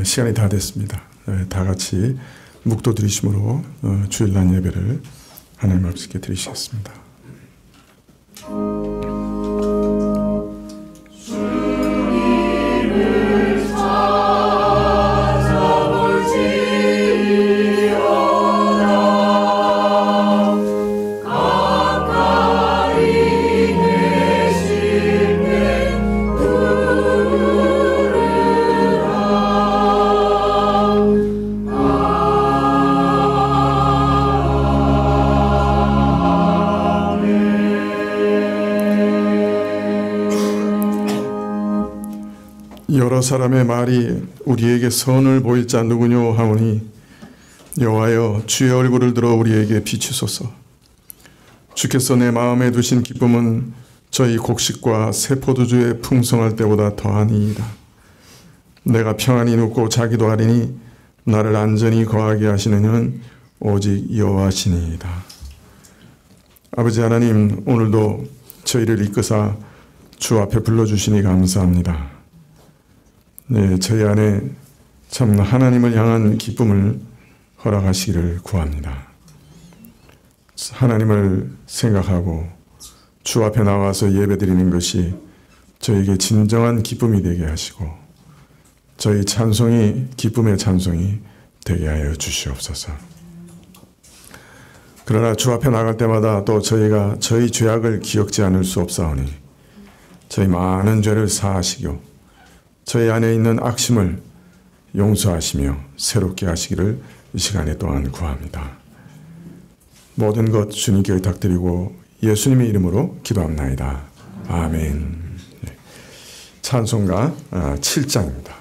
시간이 다 됐습니다. 다 같이 묵도 드리심으로 주일날 예배를 하나님 앞에 드리시겠습니다. 여러 사람의 말이 우리에게 선을 보일 자 누구뇨 하오니 여호와여 주의 얼굴을 들어 우리에게 비추소서. 주께서 내 마음에 두신 기쁨은 저희 곡식과 새 포도주에 풍성할 때보다 더하니이다. 내가 평안히 눕고 자기도 하리니 나를 안전히 거하게 하시는 이는 오직 여호와시니이다. 아버지 하나님, 오늘도 저희를 이끄사 주 앞에 불러주시니 감사합니다. 저희 안에 참 하나님을 향한 기쁨을 허락하시기를 구합니다. 하나님을 생각하고 주 앞에 나와서 예배드리는 것이 저에게 진정한 기쁨이 되게 하시고 저희 찬송이 기쁨의 찬송이 되게 하여 주시옵소서. 그러나 주 앞에 나갈 때마다 또 저희가 저희 죄악을 기억지 않을 수 없사오니 저희 많은 죄를 사하시고 저희 안에 있는 악심을 용서하시며 새롭게 하시기를 이 시간에 또한 구합니다. 모든 것 주님께 의탁드리고 예수님의 이름으로 기도합나이다. 아멘. 찬송가 7장입니다.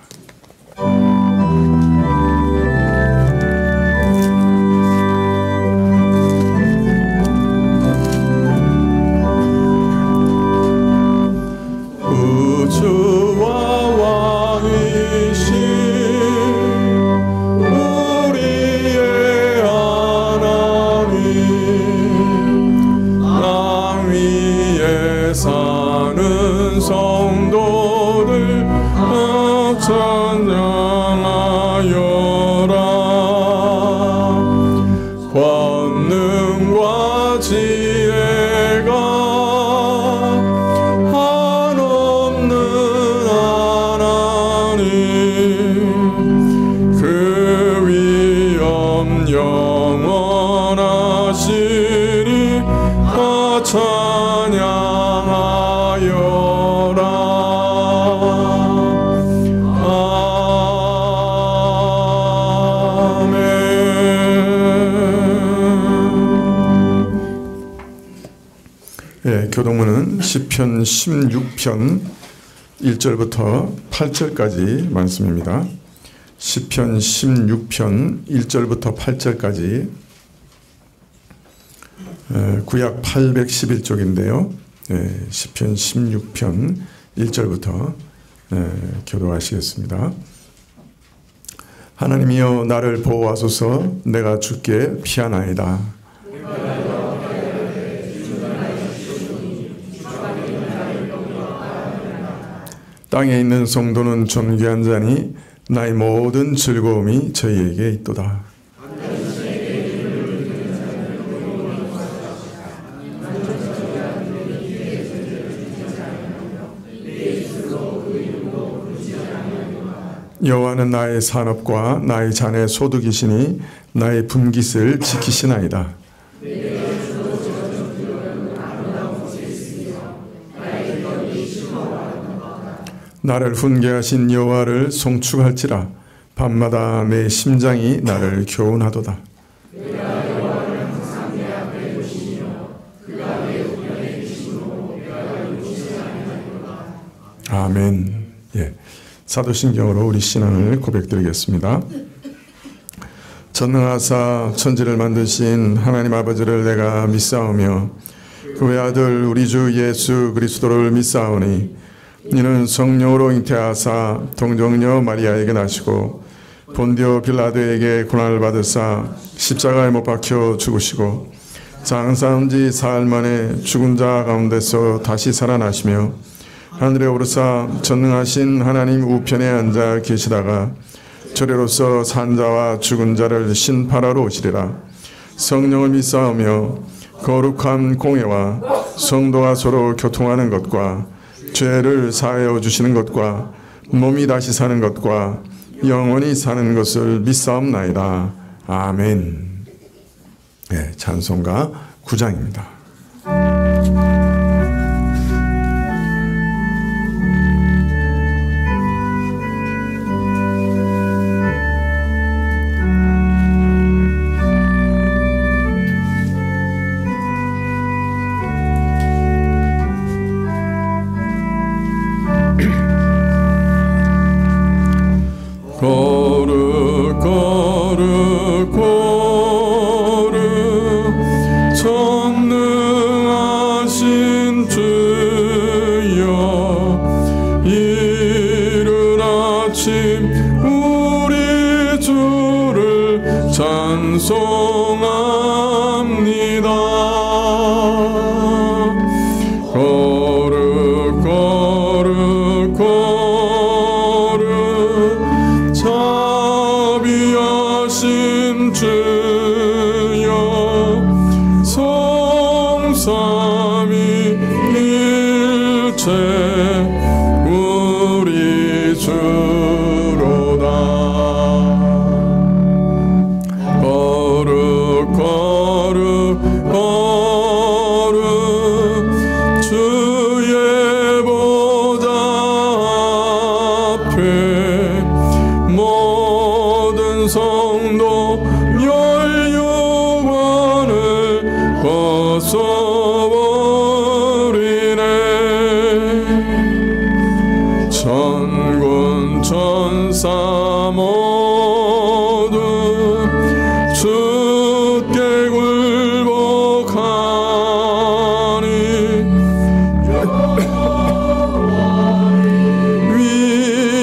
교동문은 시편 16편 1절부터 8절까지 말씀입니다. 시편 16편 1절부터 8절까지 구약 811쪽인데요. 시편 16편 1절부터 교도하시겠습니다. 하나님이여 나를 보호하소서. 내가 주께 피하나이다. 땅에 있는 성도는 존귀한 자니 나의 모든 즐거움이 저희에게 있도다. 여호와는 나의 산업과 나의 잔의 소득이시니 나의 분깃을 지키시나이다. 나를 훈계하신 여호와를 송축할지라. 밤마다 내 심장이 나를 교훈하도다. 아멘. 사도신경으로 우리 신앙을 고백드리겠습니다. 전능하사 천지를 만드신 하나님 아버지를 내가 믿사오며 그 외아들 우리 주 예수 그리스도를 믿사오니 이는 성령으로 잉태하사 동정녀 마리아에게 나시고 본디오 빌라도에게 고난을 받으사 십자가에 못 박혀 죽으시고 장사한 지 사흘 만에 죽은 자 가운데서 다시 살아나시며 하늘에 오르사 전능하신 하나님 우편에 앉아 계시다가 저리로서 산자와 죽은 자를 심판하러 오시리라. 성령을 믿사오며 거룩한 공회와 성도가 서로 교통하는 것과 죄를 사하여 주시는 것과 몸이 다시 사는 것과 영원히 사는 것을 믿사옵나이다. 아멘. 네, 찬송가 9장입니다. 거룩 거룩 거룩 전능하신 주여 이른 아침 우리 주를 찬송합니다. 거룩 거룩 거룩 자비하신 주여 성삼위일체 우리 주로다. 거룩 거룩 거룩 주의 보좌 앞에 모든 성도 멸류관을 벗어버리네. 천군 천사 모두 주께 굴복하니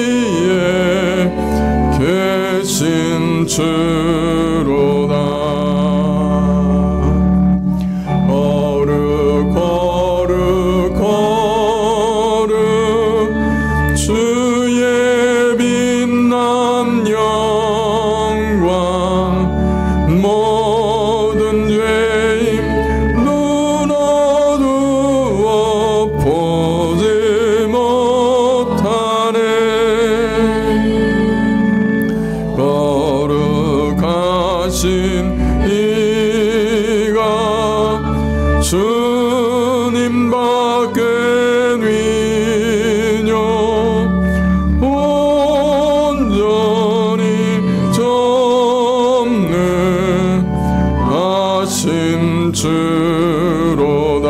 위에 계신 주로다. 거룩 거룩 거룩 주의 빛난 영광 모든 죄임 눈 어두워 보지 못하네. 거룩하신 이가 주님밖에 위뇨 온전히 전능하신 주로다.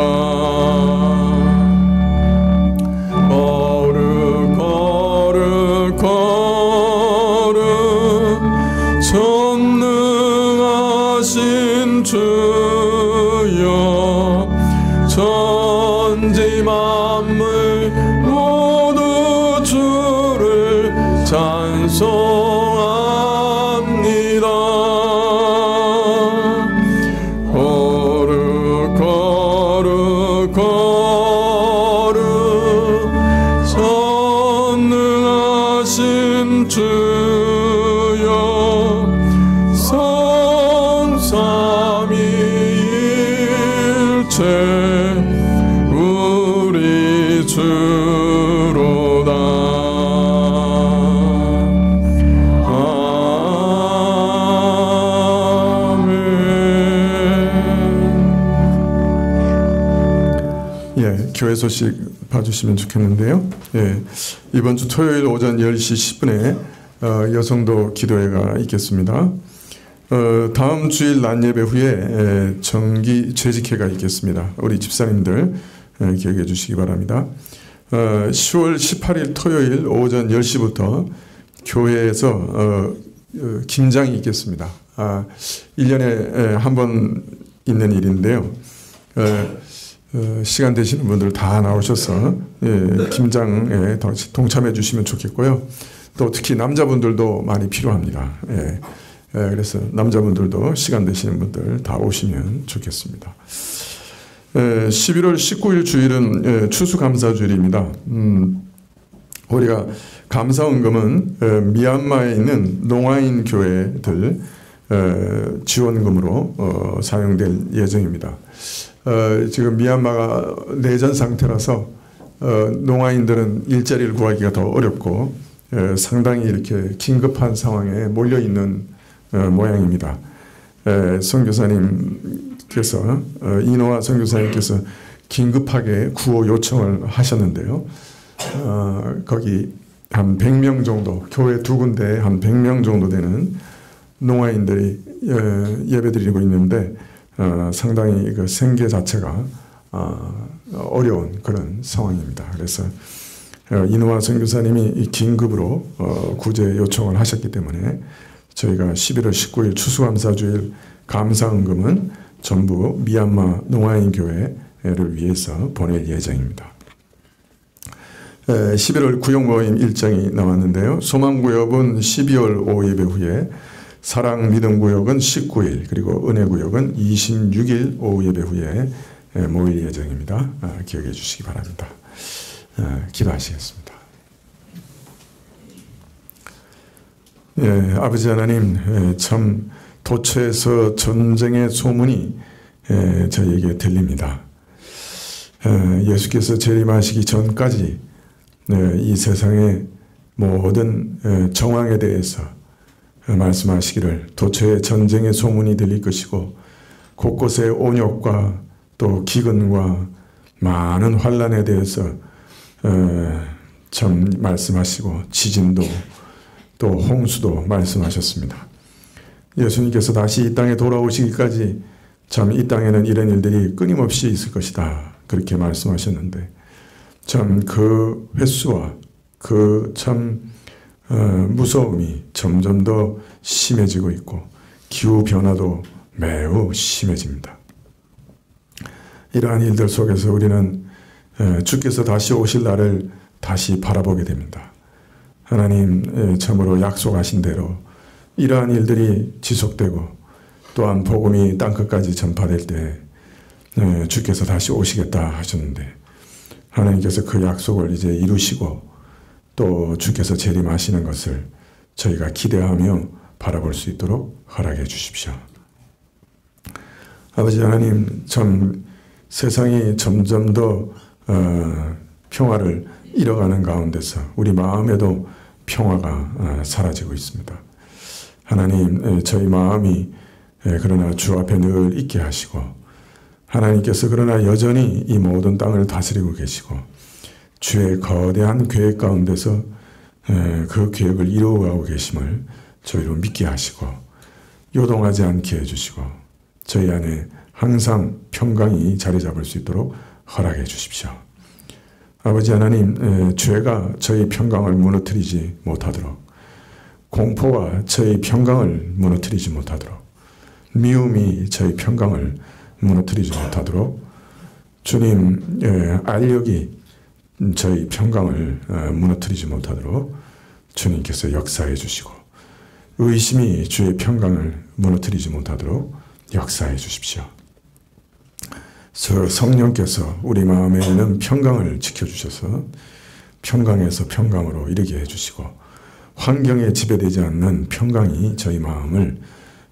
거룩 거룩 거룩 전능하신 주여 천지 만물 모두 주를 찬송합니다. 거룩 거룩 거룩 전능하신 주여 성삼위일체 우리 주로다. 아멘. 예, 교회 소식 봐주시면 좋겠는데요. 예, 이번 주 토요일 오전 10시 10분에 여성도 기도회가 있겠습니다. 다음 주일 낮 예배 후에 정기 재직회가 있겠습니다. 우리 집사님들 기억해 주시기 바랍니다. 10월 18일 토요일 오전 10시부터 교회에서 김장이 있겠습니다. 1년에 한 번 있는 일인데요. 시간 되시는 분들 다 나오셔서 김장에 동참해 주시면 좋겠고요. 또 특히 남자분들도 많이 필요합니다. 그래서 남자분들도 시간 되시는 분들 다 오시면 좋겠습니다. 11월 19일 주일은 추수감사주일입니다. 우리가 감사헌금은 미얀마에 있는 농아인 교회들 지원금으로 사용될 예정입니다. 지금 미얀마가 내전 상태라서 농아인들은 일자리를 구하기가 더 어렵고 상당히 이렇게 긴급한 상황에 몰려 있는 모양입니다. 선교사님께서 이노아 선교사님께서 긴급하게 구호 요청을 하셨는데요. 거기 한 100명 정도, 교회 두 군데에 한 100명 정도 되는 농아인들이 예배드리고 있는데 상당히 그 생계 자체가 어려운 그런 상황입니다. 그래서 이노아 선교사님이 긴급으로 구제 요청을 하셨기 때문에 저희가 11월 19일 추수감사주일 감사헌금은 전부 미얀마 농아인 교회를 위해서 보낼 예정입니다. 11월 구역모임 일정이 나왔는데요. 소망구역은 12월 5예배 후에, 사랑믿음구역은 19일, 그리고 은혜구역은 26일 오후 예배 후에 모일 예정입니다. 기억해 주시기 바랍니다. 기도하시겠습니다. 아버지 하나님, 참 도처에서 전쟁의 소문이 저희에게 들립니다. 예수께서 재림하시기 전까지 이 세상의 모든 정황에 대해서 말씀하시기를 도처에 전쟁의 소문이 들릴 것이고 곳곳에 온역과 또 기근과 많은 환난에 대해서 참 말씀하시고 지진도 또 홍수도 말씀하셨습니다. 예수님께서 다시 이 땅에 돌아오시기까지 참 이 땅에는 이런 일들이 끊임없이 있을 것이다, 그렇게 말씀하셨는데 참 그 횟수와 그 참 무서움이 점점 더 심해지고 있고 기후 변화도 매우 심해집니다. 이러한 일들 속에서 우리는 주께서 다시 오실 날을 다시 바라보게 됩니다. 하나님 참으로 약속하신 대로 이러한 일들이 지속되고 또한 복음이 땅끝까지 전파될 때 주께서 다시 오시겠다 하셨는데 하나님께서 그 약속을 이제 이루시고 또 주께서 재림하시는 것을 저희가 기대하며 바라볼 수 있도록 허락해 주십시오. 아버지 하나님, 참 세상이 점점 더 평화를 잃어가는 가운데서 우리 마음에도 평화가 사라지고 있습니다. 하나님, 저희 마음이 그러나 주 앞에 늘 있게 하시고 하나님께서 그러나 여전히 이 모든 땅을 다스리고 계시고 주의 거대한 계획 가운데서 그 계획을 이루어가고 계심을 저희로 믿게 하시고 요동하지 않게 해주시고 저희 안에 항상 평강이 자리 잡을 수 있도록 허락해 주십시오. 아버지 하나님, 죄가 저희 평강을 무너뜨리지 못하도록, 공포가 저희 평강을 무너뜨리지 못하도록, 미움이 저희 평강을 무너뜨리지 못하도록, 주님 알력이 저희 평강을 무너뜨리지 못하도록 주님께서 역사해 주시고 의심이 주의 평강을 무너뜨리지 못하도록 역사해 주십시오. 성령께서 우리 마음에 있는 평강을 지켜주셔서 평강에서 평강으로 이르게 해주시고 환경에 지배되지 않는 평강이 저희 마음을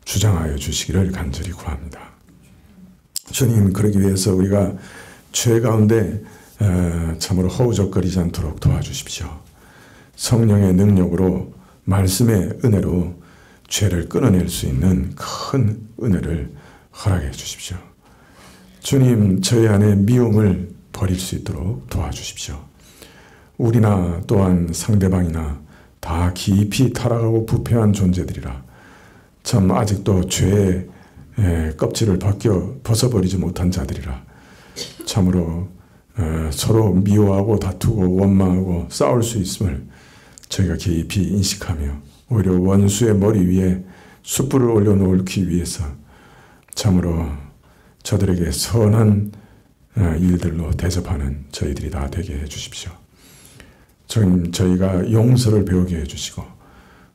주장하여 주시기를 간절히 구합니다. 주님, 그러기 위해서 우리가 죄 가운데 참으로 허우적거리지 않도록 도와주십시오. 성령의 능력으로 말씀의 은혜로 죄를 끊어낼 수 있는 큰 은혜를 허락해 주십시오. 주님, 저희 안에 미움을 버릴 수 있도록 도와주십시오. 우리나 또한 상대방이나 다 깊이 타락하고 부패한 존재들이라 참 아직도 죄의 껍질을 벗어버리지 못한 자들이라 참으로 서로 미워하고 다투고 원망하고 싸울 수 있음을 저희가 깊이 인식하며 오히려 원수의 머리 위에 숯불을 올려놓기 위해서 참으로 저들에게 선한 일들로 대접하는 저희들이 다 되게 해주십시오. 저희가 용서를 배우게 해주시고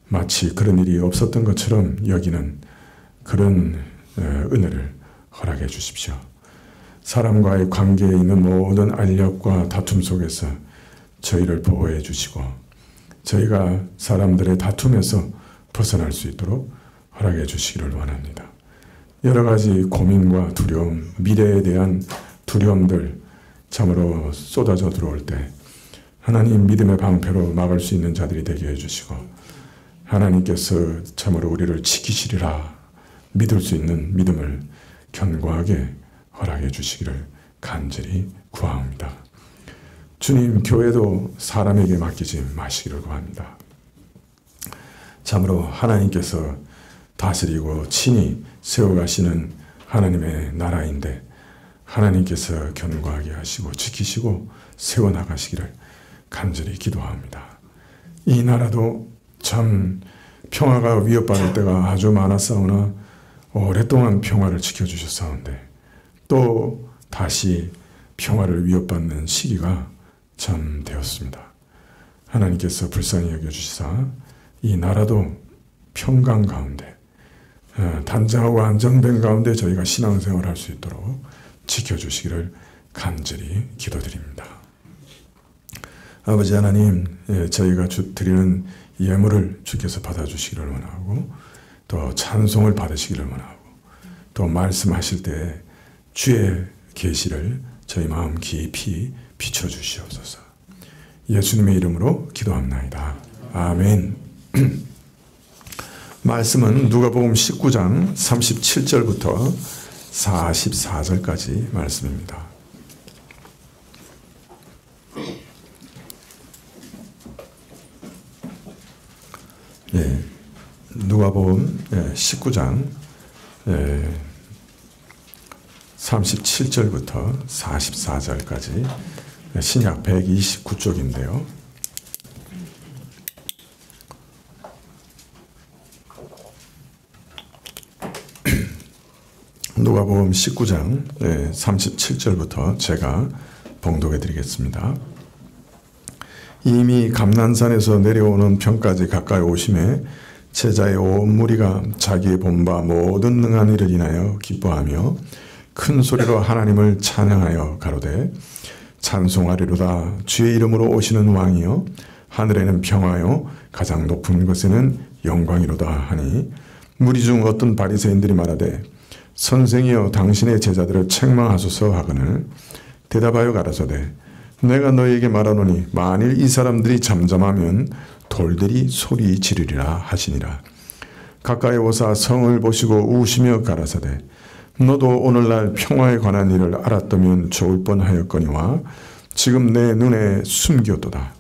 마치 그런 일이 없었던 것처럼 여기는 그런 은혜를 허락해 주십시오. 사람과의 관계에 있는 모든 알력과 다툼 속에서 저희를 보호해 주시고 저희가 사람들의 다툼에서 벗어날 수 있도록 허락해 주시기를 원합니다. 여러 가지 고민과 두려움, 미래에 대한 두려움들 참으로 쏟아져 들어올 때 하나님 믿음의 방패로 막을 수 있는 자들이 되게 해주시고 하나님께서 참으로 우리를 지키시리라 믿을 수 있는 믿음을 견고하게 허락해 주시기를 간절히 구합니다. 주님, 교회도 사람에게 맡기지 마시기를 구합니다. 참으로 하나님께서 다스리고 친히 세워가시는 하나님의 나라인데 하나님께서 견고하게 하시고 지키시고 세워나가시기를 간절히 기도합니다. 이 나라도 참 평화가 위협받을 때가 아주 많았사오나 오랫동안 평화를 지켜주셨사온데 또 다시 평화를 위협받는 시기가 참 되었습니다. 하나님께서 불쌍히 여겨주시사 이 나라도 평강 가운데 단정하고 안정된 가운데 저희가 신앙생활을 할 수 있도록 지켜주시기를 간절히 기도드립니다. 아버지 하나님, 저희가 드리는 예물을 주께서 받아주시기를 원하고 또 찬송을 받으시기를 원하고 또 말씀하실 때 주의 계시를 저희 마음 깊이 비춰주시옵소서. 예수님의 이름으로 기도합나이다. 아멘. 말씀은 누가복음 19장 37절부터 44절까지 말씀입니다. 누가복음 19장 37절부터 44절까지 신약 129쪽인데요. 누가복음 19장 37절부터 제가 봉독해 드리겠습니다. 이미 감난산에서 내려오는 편까지 가까이 오심에 제자의 온 무리가 자기의 본 바 모든 능한 일을 인하여 기뻐하며 큰 소리로 하나님을 찬양하여 가로되 찬송하리로다. 주의 이름으로 오시는 왕이여 하늘에는 평화요 가장 높은 곳에는 영광이로다 하니 무리 중 어떤 바리새인들이 말하되 선생이여 당신의 제자들을 책망하소서 하거늘 대답하여 가라사대 내가 너희에게 말하노니 만일 이 사람들이 잠잠하면 돌들이 소리 지르리라 하시니라. 가까이 오사 성을 보시고 우시며 가라사대 너도 오늘날 평화에 관한 일을 알았다면 좋을 뻔하였거니와 지금 내 눈에 숨겼도다.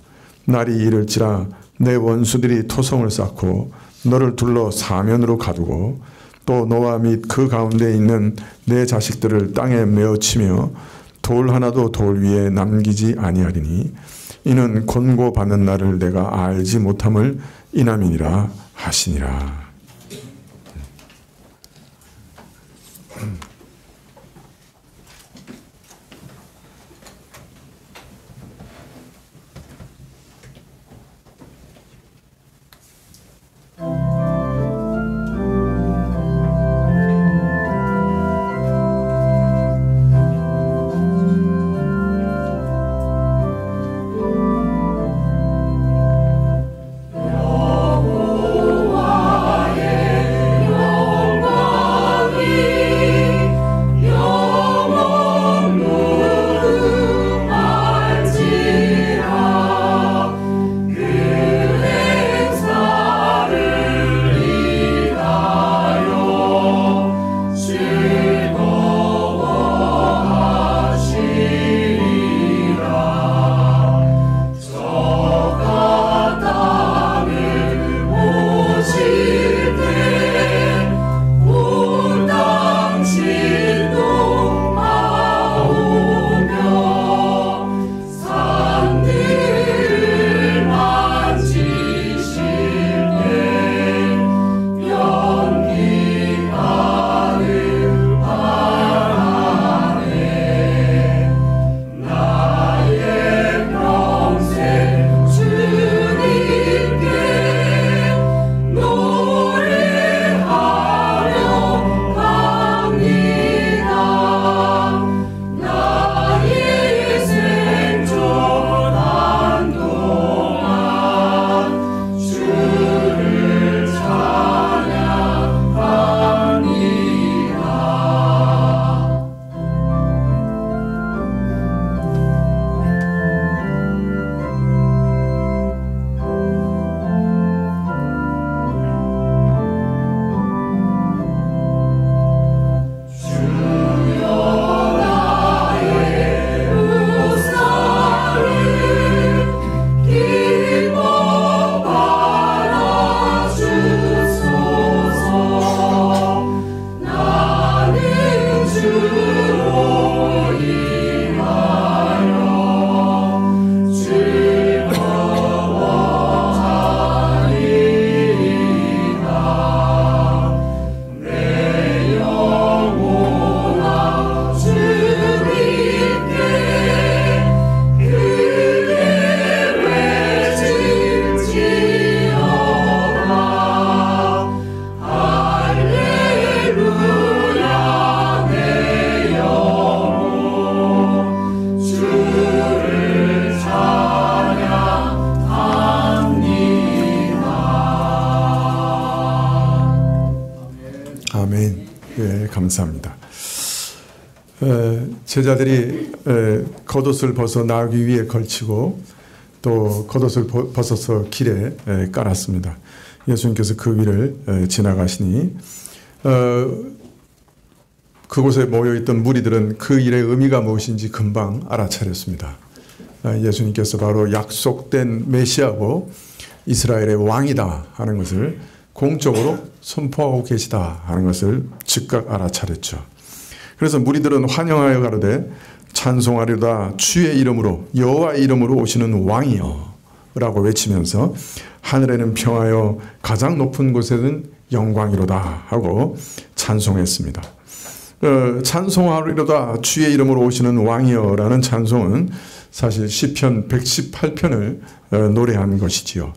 날이 이를지라 내 원수들이 토성을 쌓고 너를 둘러 사면으로 가두고 또 너와 및 그 가운데 있는 내 자식들을 땅에 메어치며 돌 하나도 돌 위에 남기지 아니하리니 이는 권고받는 날을 내가 알지 못함을 인함이니라 하시니라. 여호와 감사합니다. 제자들이 겉옷을 벗어 나귀 위에 걸치고 또 겉옷을 벗어서 길에 깔았습니다. 예수님께서 그 위를 지나가시니 그곳에 모여있던 무리들은 그 일의 의미가 무엇인지 금방 알아차렸습니다. 예수님께서 바로 약속된 메시아고 이스라엘의 왕이다 하는 것을 공적으로 선포하고 계시다 하는 것을 즉각 알아차렸죠. 그래서 무리들은 환영하여 가로되 찬송하리로다 주의 이름으로 여호와의 이름으로 오시는 왕이여 라고 외치면서 하늘에는 평하여 가장 높은 곳에는 영광이로다 하고 찬송했습니다. 찬송하리로다 주의 이름으로 오시는 왕이여 라는 찬송은 사실 시편 118편을 노래한 것이지요.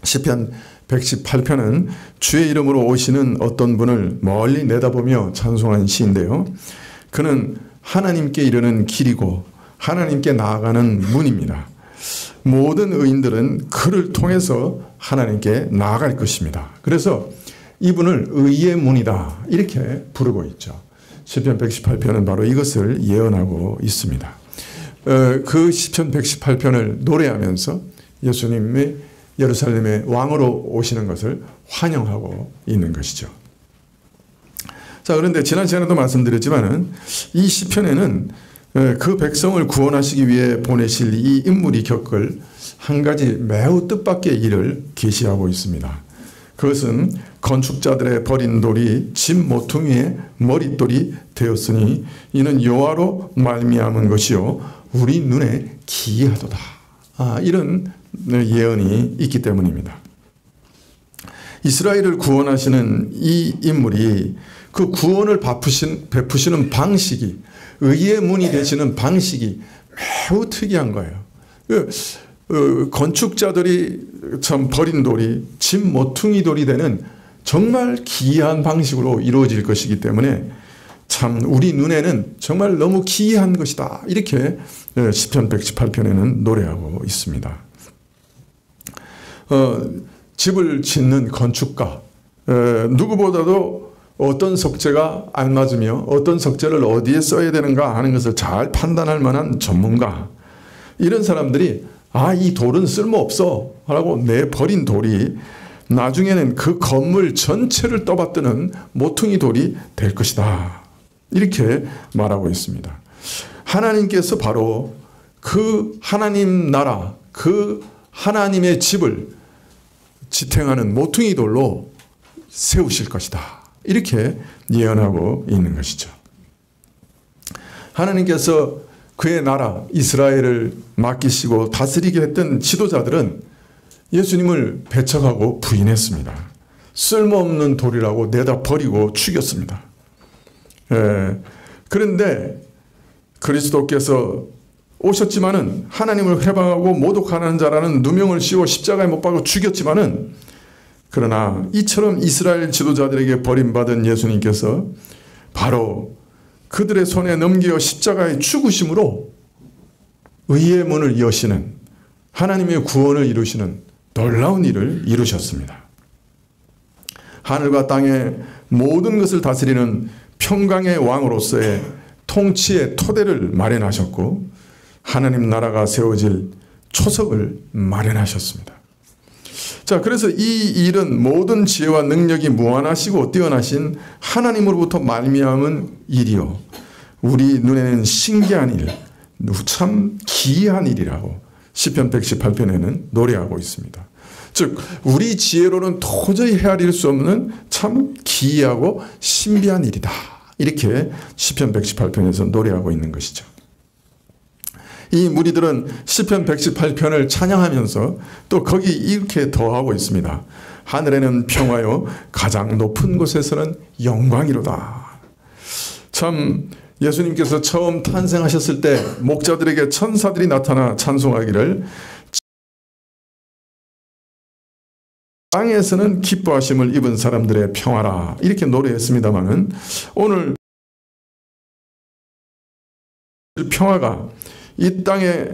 시편 118편은 주의 이름으로 오시는 어떤 분을 멀리 내다보며 찬송한 시인데요. 그는 하나님께 이르는 길이고 하나님께 나아가는 문입니다. 모든 의인들은 그를 통해서 하나님께 나아갈 것입니다. 그래서 이분을 의의 문이다 이렇게 부르고 있죠. 시편 118편은 바로 이것을 예언하고 있습니다. 그 시편 118편을 노래하면서 예수님이 예루살렘의 왕으로 오시는 것을 환영하고 있는 것이죠. 자, 그런데 지난 시간에도 말씀드렸지만은 이 시편에는 그 백성을 구원하시기 위해 보내실 이 인물이 겪을 한 가지 매우 뜻밖의 일을 계시하고 있습니다. 그것은 건축자들의 버린 돌이 집 모퉁이의 머릿돌이 되었으니 이는 여호와로 말미암은 것이요 우리 눈에 기이하도다. 이런 예언이 있기 때문입니다. 이스라엘을 구원하시는 이 인물이 그 구원을 베푸시는 방식이 의의 문이 되시는 방식이 매우 특이한 거예요. 건축자들이 참 버린 돌이 집 모퉁이 돌이 되는 정말 기이한 방식으로 이루어질 것이기 때문에 참 우리 눈에는 정말 너무 기이한 것이다. 이렇게 시편 118편에는 노래하고 있습니다. 집을 짓는 건축가 누구보다도 어떤 석재가 알맞으며 어떤 석재를 어디에 써야 되는가 하는 것을 잘 판단할 만한 전문가 이런 사람들이 이 돌은 쓸모없어 라고 내버린 돌이 나중에는 그 건물 전체를 떠받드는 모퉁이 돌이 될 것이다 이렇게 말하고 있습니다. 하나님께서 바로 그 하나님 나라 그 하나님의 집을 지탱하는 모퉁이 돌로 세우실 것이다 이렇게 예언하고 있는 것이죠. 하나님께서 그의 나라 이스라엘을 맡기시고 다스리게 했던 지도자들은 예수님을 배척하고 부인했습니다. 쓸모없는 돌이라고 내다 버리고 죽였습니다. 그런데 그리스도께서 오셨지만은 하나님을 회방하고 모독하는 자라는 누명을 씌워 십자가에 못 박아 죽였지만은 그러나 이처럼 이스라엘 지도자들에게 버림받은 예수님께서 바로 그들의 손에 넘겨 십자가에 죽으심으로 의의 문을 여시는 하나님의 구원을 이루시는 놀라운 일을 이루셨습니다. 하늘과 땅의 모든 것을 다스리는 평강의 왕으로서의 통치의 토대를 마련하셨고 하나님 나라가 세워질 초석을 마련하셨습니다. 자, 그래서 이 일은 모든 지혜와 능력이 무한하시고 뛰어나신 하나님으로부터 말미암은 일이요 우리 눈에는 신기한 일, 참 기이한 일이라고 시편 118편에는 노래하고 있습니다. 즉 우리 지혜로는 도저히 헤아릴 수 없는 참 기이하고 신비한 일이다. 이렇게 시편 118편에서 노래하고 있는 것이죠. 이 무리들은 시편 118편을 찬양하면서 또 거기 이렇게 더하고 있습니다. 하늘에는 평화요 가장 높은 곳에서는 영광이로다. 참 예수님께서 처음 탄생하셨을 때 목자들에게 천사들이 나타나 찬송하기를 땅에서는 기뻐하심을 입은 사람들의 평화라 이렇게 노래했습니다마는 오늘 평화가 이 땅에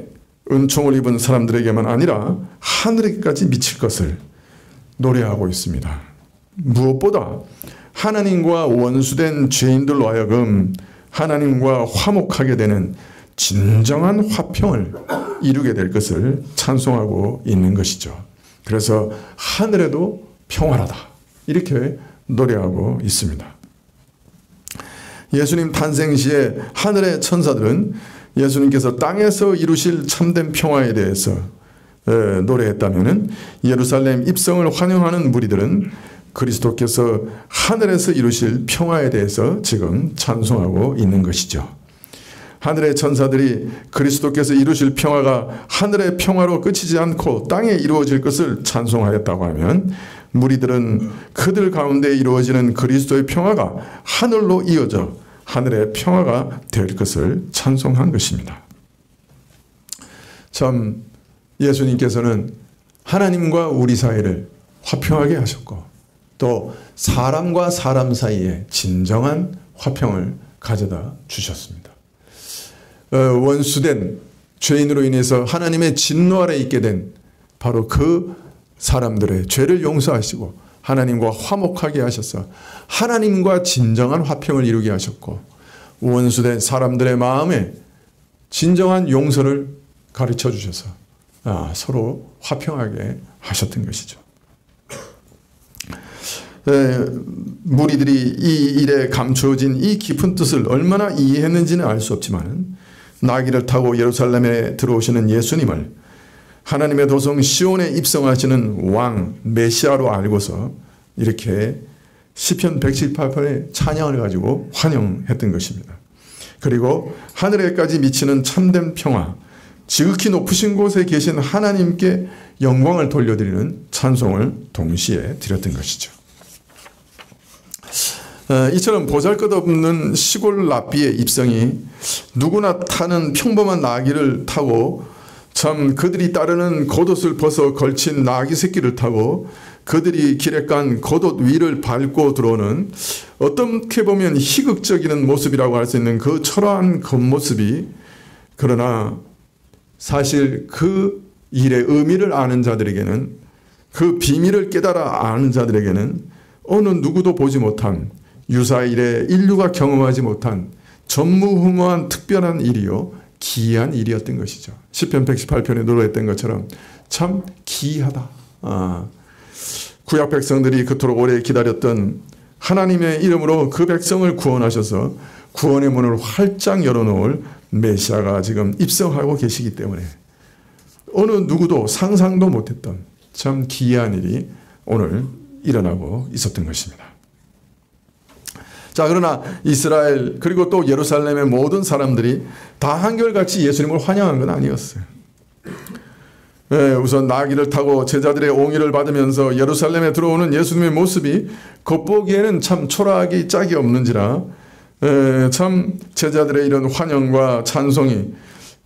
은총을 입은 사람들에게만 아니라 하늘에까지 미칠 것을 노래하고 있습니다. 무엇보다 하나님과 원수된 죄인들로 하여금 하나님과 화목하게 되는 진정한 화평을 이루게 될 것을 찬송하고 있는 것이죠. 그래서 하늘에도 평화라다 이렇게 노래하고 있습니다. 예수님 탄생 시에 하늘의 천사들은 예수님께서 땅에서 이루실 참된 평화에 대해서 노래했다면 예루살렘 입성을 환영하는 무리들은 그리스도께서 하늘에서 이루실 평화에 대해서 지금 찬송하고 있는 것이죠. 하늘의 천사들이 그리스도께서 이루실 평화가 하늘의 평화로 끝이지 않고 땅에 이루어질 것을 찬송하였다고 하면 무리들은 그들 가운데 이루어지는 그리스도의 평화가 하늘로 이어져 하늘의 평화가 될 것을 찬송한 것입니다. 참 예수님께서는 하나님과 우리 사이를 화평하게 하셨고 또 사람과 사람 사이에 진정한 화평을 가져다 주셨습니다. 원수된 죄인으로 인해서 하나님의 진노 아래 있게 된 바로 그 사람들의 죄를 용서하시고 하나님과 화목하게 하셔서 하나님과 진정한 화평을 이루게 하셨고 원수된 사람들의 마음에 진정한 용서를 가르쳐 주셔서 서로 화평하게 하셨던 것이죠. 무리들이 이 일에 감추어진 이 깊은 뜻을 얼마나 이해했는지는 알 수 없지만 나귀를 타고 예루살렘에 들어오시는 예수님을 하나님의 도성 시온에 입성하시는 왕 메시아로 알고서 이렇게 시편 118편의 찬양을 가지고 환영했던 것입니다. 그리고 하늘에까지 미치는 참된 평화, 지극히 높으신 곳에 계신 하나님께 영광을 돌려드리는 찬송을 동시에 드렸던 것이죠. 이처럼 보잘것없는 시골 랍비의 입성이 누구나 타는 평범한 나귀를 타고 참 그들이 따르는 겉옷을 벗어 걸친 나귀 새끼를 타고 그들이 길에 깐 겉옷 위를 밟고 들어오는 어떻게 보면 희극적인 모습이라고 할 수 있는 그 초라한 겉모습이 그러나 사실 그 일의 의미를 아는 자들에게는 그 비밀을 깨달아 아는 자들에게는 어느 누구도 보지 못한 유사일에 인류가 경험하지 못한 전무후무한 특별한 일이요 기이한 일이었던 것이죠. 시편 118편에 노래했던 것처럼 참 기이하다. 구약 백성들이 그토록 오래 기다렸던 하나님의 이름으로 그 백성을 구원하셔서 구원의 문을 활짝 열어놓을 메시아가 지금 입성하고 계시기 때문에 어느 누구도 상상도 못했던 참 기이한 일이 오늘 일어나고 있었던 것입니다. 자, 그러나 이스라엘 그리고 또 예루살렘의 모든 사람들이 다 한결같이 예수님을 환영한 건 아니었어요. 우선 나귀를 타고 제자들의 옹의를 받으면서 예루살렘에 들어오는 예수님의 모습이 겉보기에는 참 초라하기 짝이 없는지라 참 제자들의 이런 환영과 찬송이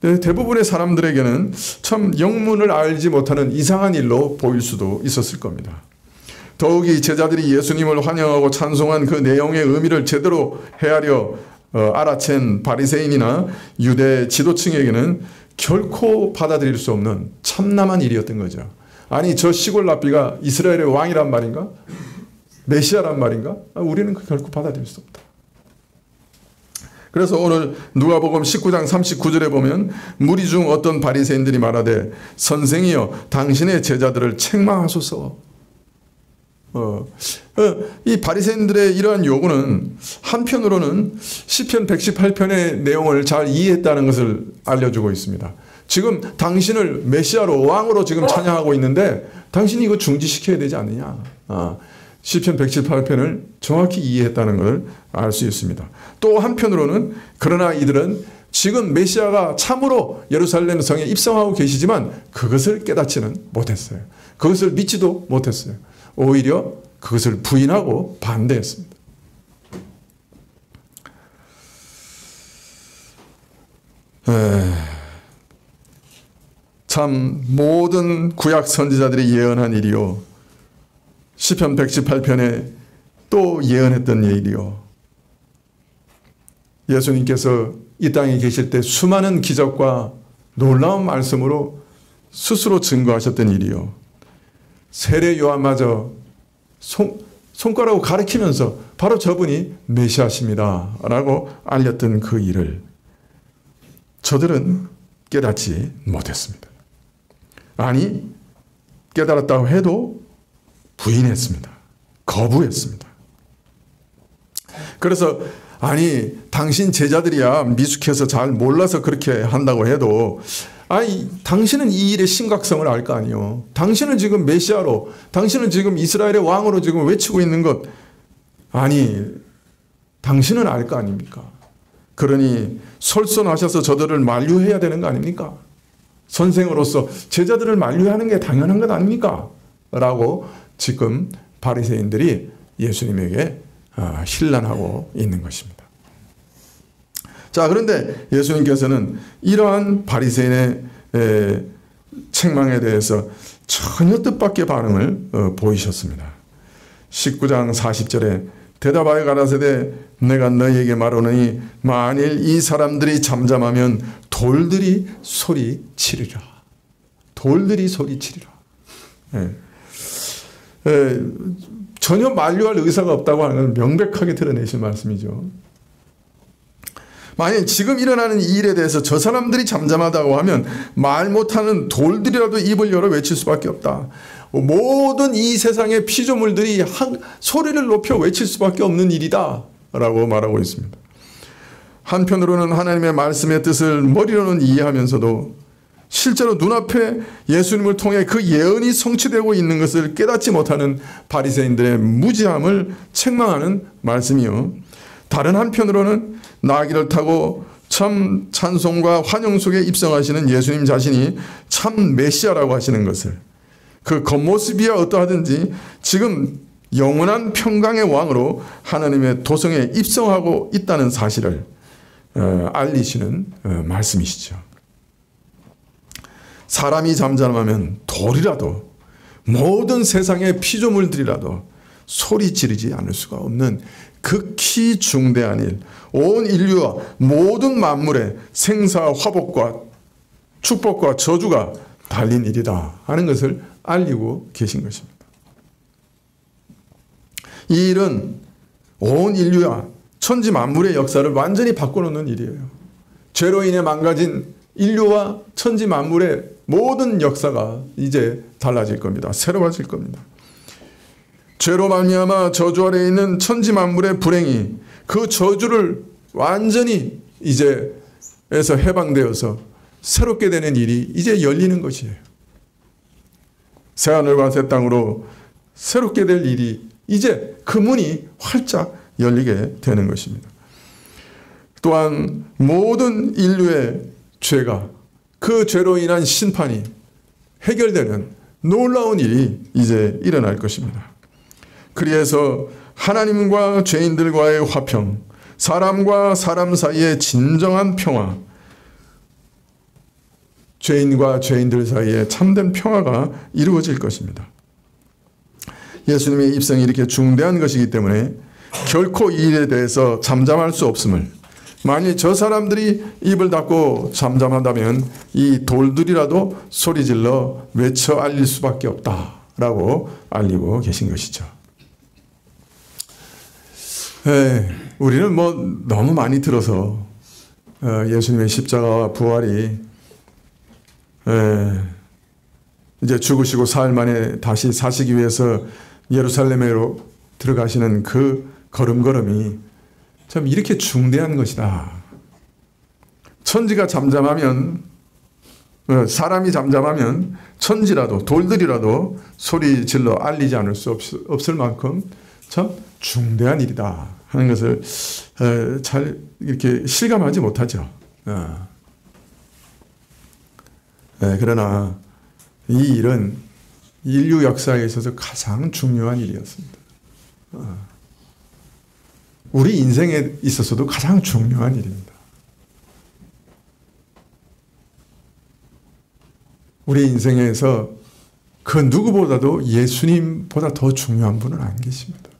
대부분의 사람들에게는 참 영문을 알지 못하는 이상한 일로 보일 수도 있었을 겁니다. 더욱이 제자들이 예수님을 환영하고 찬송한 그 내용의 의미를 제대로 헤아려 알아챈 바리새인이나 유대 지도층에게는 결코 받아들일 수 없는 참남한 일이었던 거죠. 아니 저 시골 랍비가 이스라엘의 왕이란 말인가? 메시아란 말인가? 우리는 결코 받아들일 수 없다. 그래서 오늘 누가복음 19장 39절에 보면 무리 중 어떤 바리새인들이 말하되 선생이여 당신의 제자들을 책망하소서. 이 바리새인들의 이러한 요구는 한편으로는 시편 118편의 내용을 잘 이해했다는 것을 알려주고 있습니다. 지금 당신을 메시아로 왕으로 지금 찬양하고 있는데 당신이 이거 중지시켜야 되지 않느냐. 시편 118편을 정확히 이해했다는 것을 알 수 있습니다. 또 한편으로는 그러나 이들은 지금 메시아가 참으로 예루살렘 성에 입성하고 계시지만 그것을 깨닫지는 못했어요. 그것을 믿지도 못했어요. 오히려 그것을 부인하고 반대했습니다. 참 모든 구약 선지자들이 예언한 일이요 시편 118편에 또 예언했던 일이요 예수님께서 이 땅에 계실 때 수많은 기적과 놀라운 말씀으로 스스로 증거하셨던 일이요 세례 요한마저 손가락으로 가리키면서 바로 저분이 메시아십니다 라고 알렸던 그 일을 저들은 깨닫지 못했습니다. 아니, 깨달았다고 해도 부인했습니다. 거부했습니다. 그래서 아니, 당신 제자들이야 미숙해서 잘 몰라서 그렇게 한다고 해도 아니, 당신은 이 일의 심각성을 알 거 아니요. 당신은 지금 메시아로, 당신은 지금 이스라엘의 왕으로 지금 외치고 있는 것, 아니, 당신은 알 거 아닙니까? 그러니 솔선하셔서 저들을 만류해야 되는 거 아닙니까? 선생으로서 제자들을 만류하는 게 당연한 것 아닙니까? 라고 지금 바리새인들이 예수님에게 신란하고 있는 것입니다. 자, 그런데 예수님께서는 이러한 바리새인의 책망에 대해서 전혀 뜻밖의 반응을 보이셨습니다. 19장 40절에 대답하여 가라사대 내가 너희에게 말하노니 만일 이 사람들이 잠잠하면 돌들이 소리치리라. 돌들이 소리치리라. 전혀 만류할 의사가 없다고 하는 걸 명백하게 드러내신 말씀이죠. 만약 지금 일어나는 이 일에 대해서 저 사람들이 잠잠하다고 하면 말 못하는 돌들이라도 입을 열어 외칠 수밖에 없다. 모든 이 세상의 피조물들이 소리를 높여 외칠 수밖에 없는 일이다 라고 말하고 있습니다. 한편으로는 하나님의 말씀의 뜻을 머리로는 이해하면서도 실제로 눈앞에 예수님을 통해 그 예언이 성취되고 있는 것을 깨닫지 못하는 바리새인들의 무지함을 책망하는 말씀이요. 다른 한편으로는 나귀를 타고 참 찬송과 환영 속에 입성하시는 예수님 자신이 참 메시아라고 하시는 것을, 그 겉모습이야 어떠하든지 지금 영원한 평강의 왕으로 하나님의 도성에 입성하고 있다는 사실을 알리시는 말씀이시죠. 사람이 잠잠하면 돌이라도 모든 세상의 피조물들이라도 소리 지르지 않을 수가 없는 극히 중대한 일, 온 인류와 모든 만물의 생사 화복과 축복과 저주가 달린 일이다 하는 것을 알리고 계신 것입니다. 이 일은 온 인류와 천지 만물의 역사를 완전히 바꿔놓는 일이에요. 죄로 인해 망가진 인류와 천지 만물의 모든 역사가 이제 달라질 겁니다. 새로워질 겁니다. 죄로 말미암아 저주 아래에 있는 천지 만물의 불행이 그 저주를 완전히 이제 에서 해방되어서 새롭게 되는 일이 이제 열리는 것이에요. 새하늘과 새 땅으로 새롭게 될 일이 이제 그 문이 활짝 열리게 되는 것입니다. 또한 모든 인류의 죄가, 그 죄로 인한 심판이 해결되는 놀라운 일이 이제 일어날 것입니다. 그래서 하나님과 죄인들과의 화평, 사람과 사람 사이의 진정한 평화, 죄인과 죄인들 사이에 참된 평화가 이루어질 것입니다. 예수님의 입성이 이렇게 중대한 것이기 때문에 결코 이 일에 대해서 잠잠할 수 없음을, 만일 저 사람들이 입을 닫고 잠잠한다면 이 돌들이라도 소리질러 외쳐 알릴 수밖에 없다라고 알리고 계신 것이죠. 우리는 너무 많이 들어서 예수님의 십자가와 부활이 이제 죽으시고 사흘 만에 다시 사시기 위해서 예루살렘으로 들어가시는 그 걸음걸음이 참 이렇게 중대한 것이다. 천지가 잠잠하면, 사람이 잠잠하면 천지라도 돌들이라도 소리 질러 알리지 않을 수 없을 만큼 참 중대한 일이다 하는 것을 잘 이렇게 실감하지 못하죠. 그러나 이 일은 인류 역사에 있어서 가장 중요한 일이었습니다. 우리 인생에 있어서도 가장 중요한 일입니다. 우리 인생에서 그 누구보다도 예수님보다 더 중요한 분은 안 계십니다.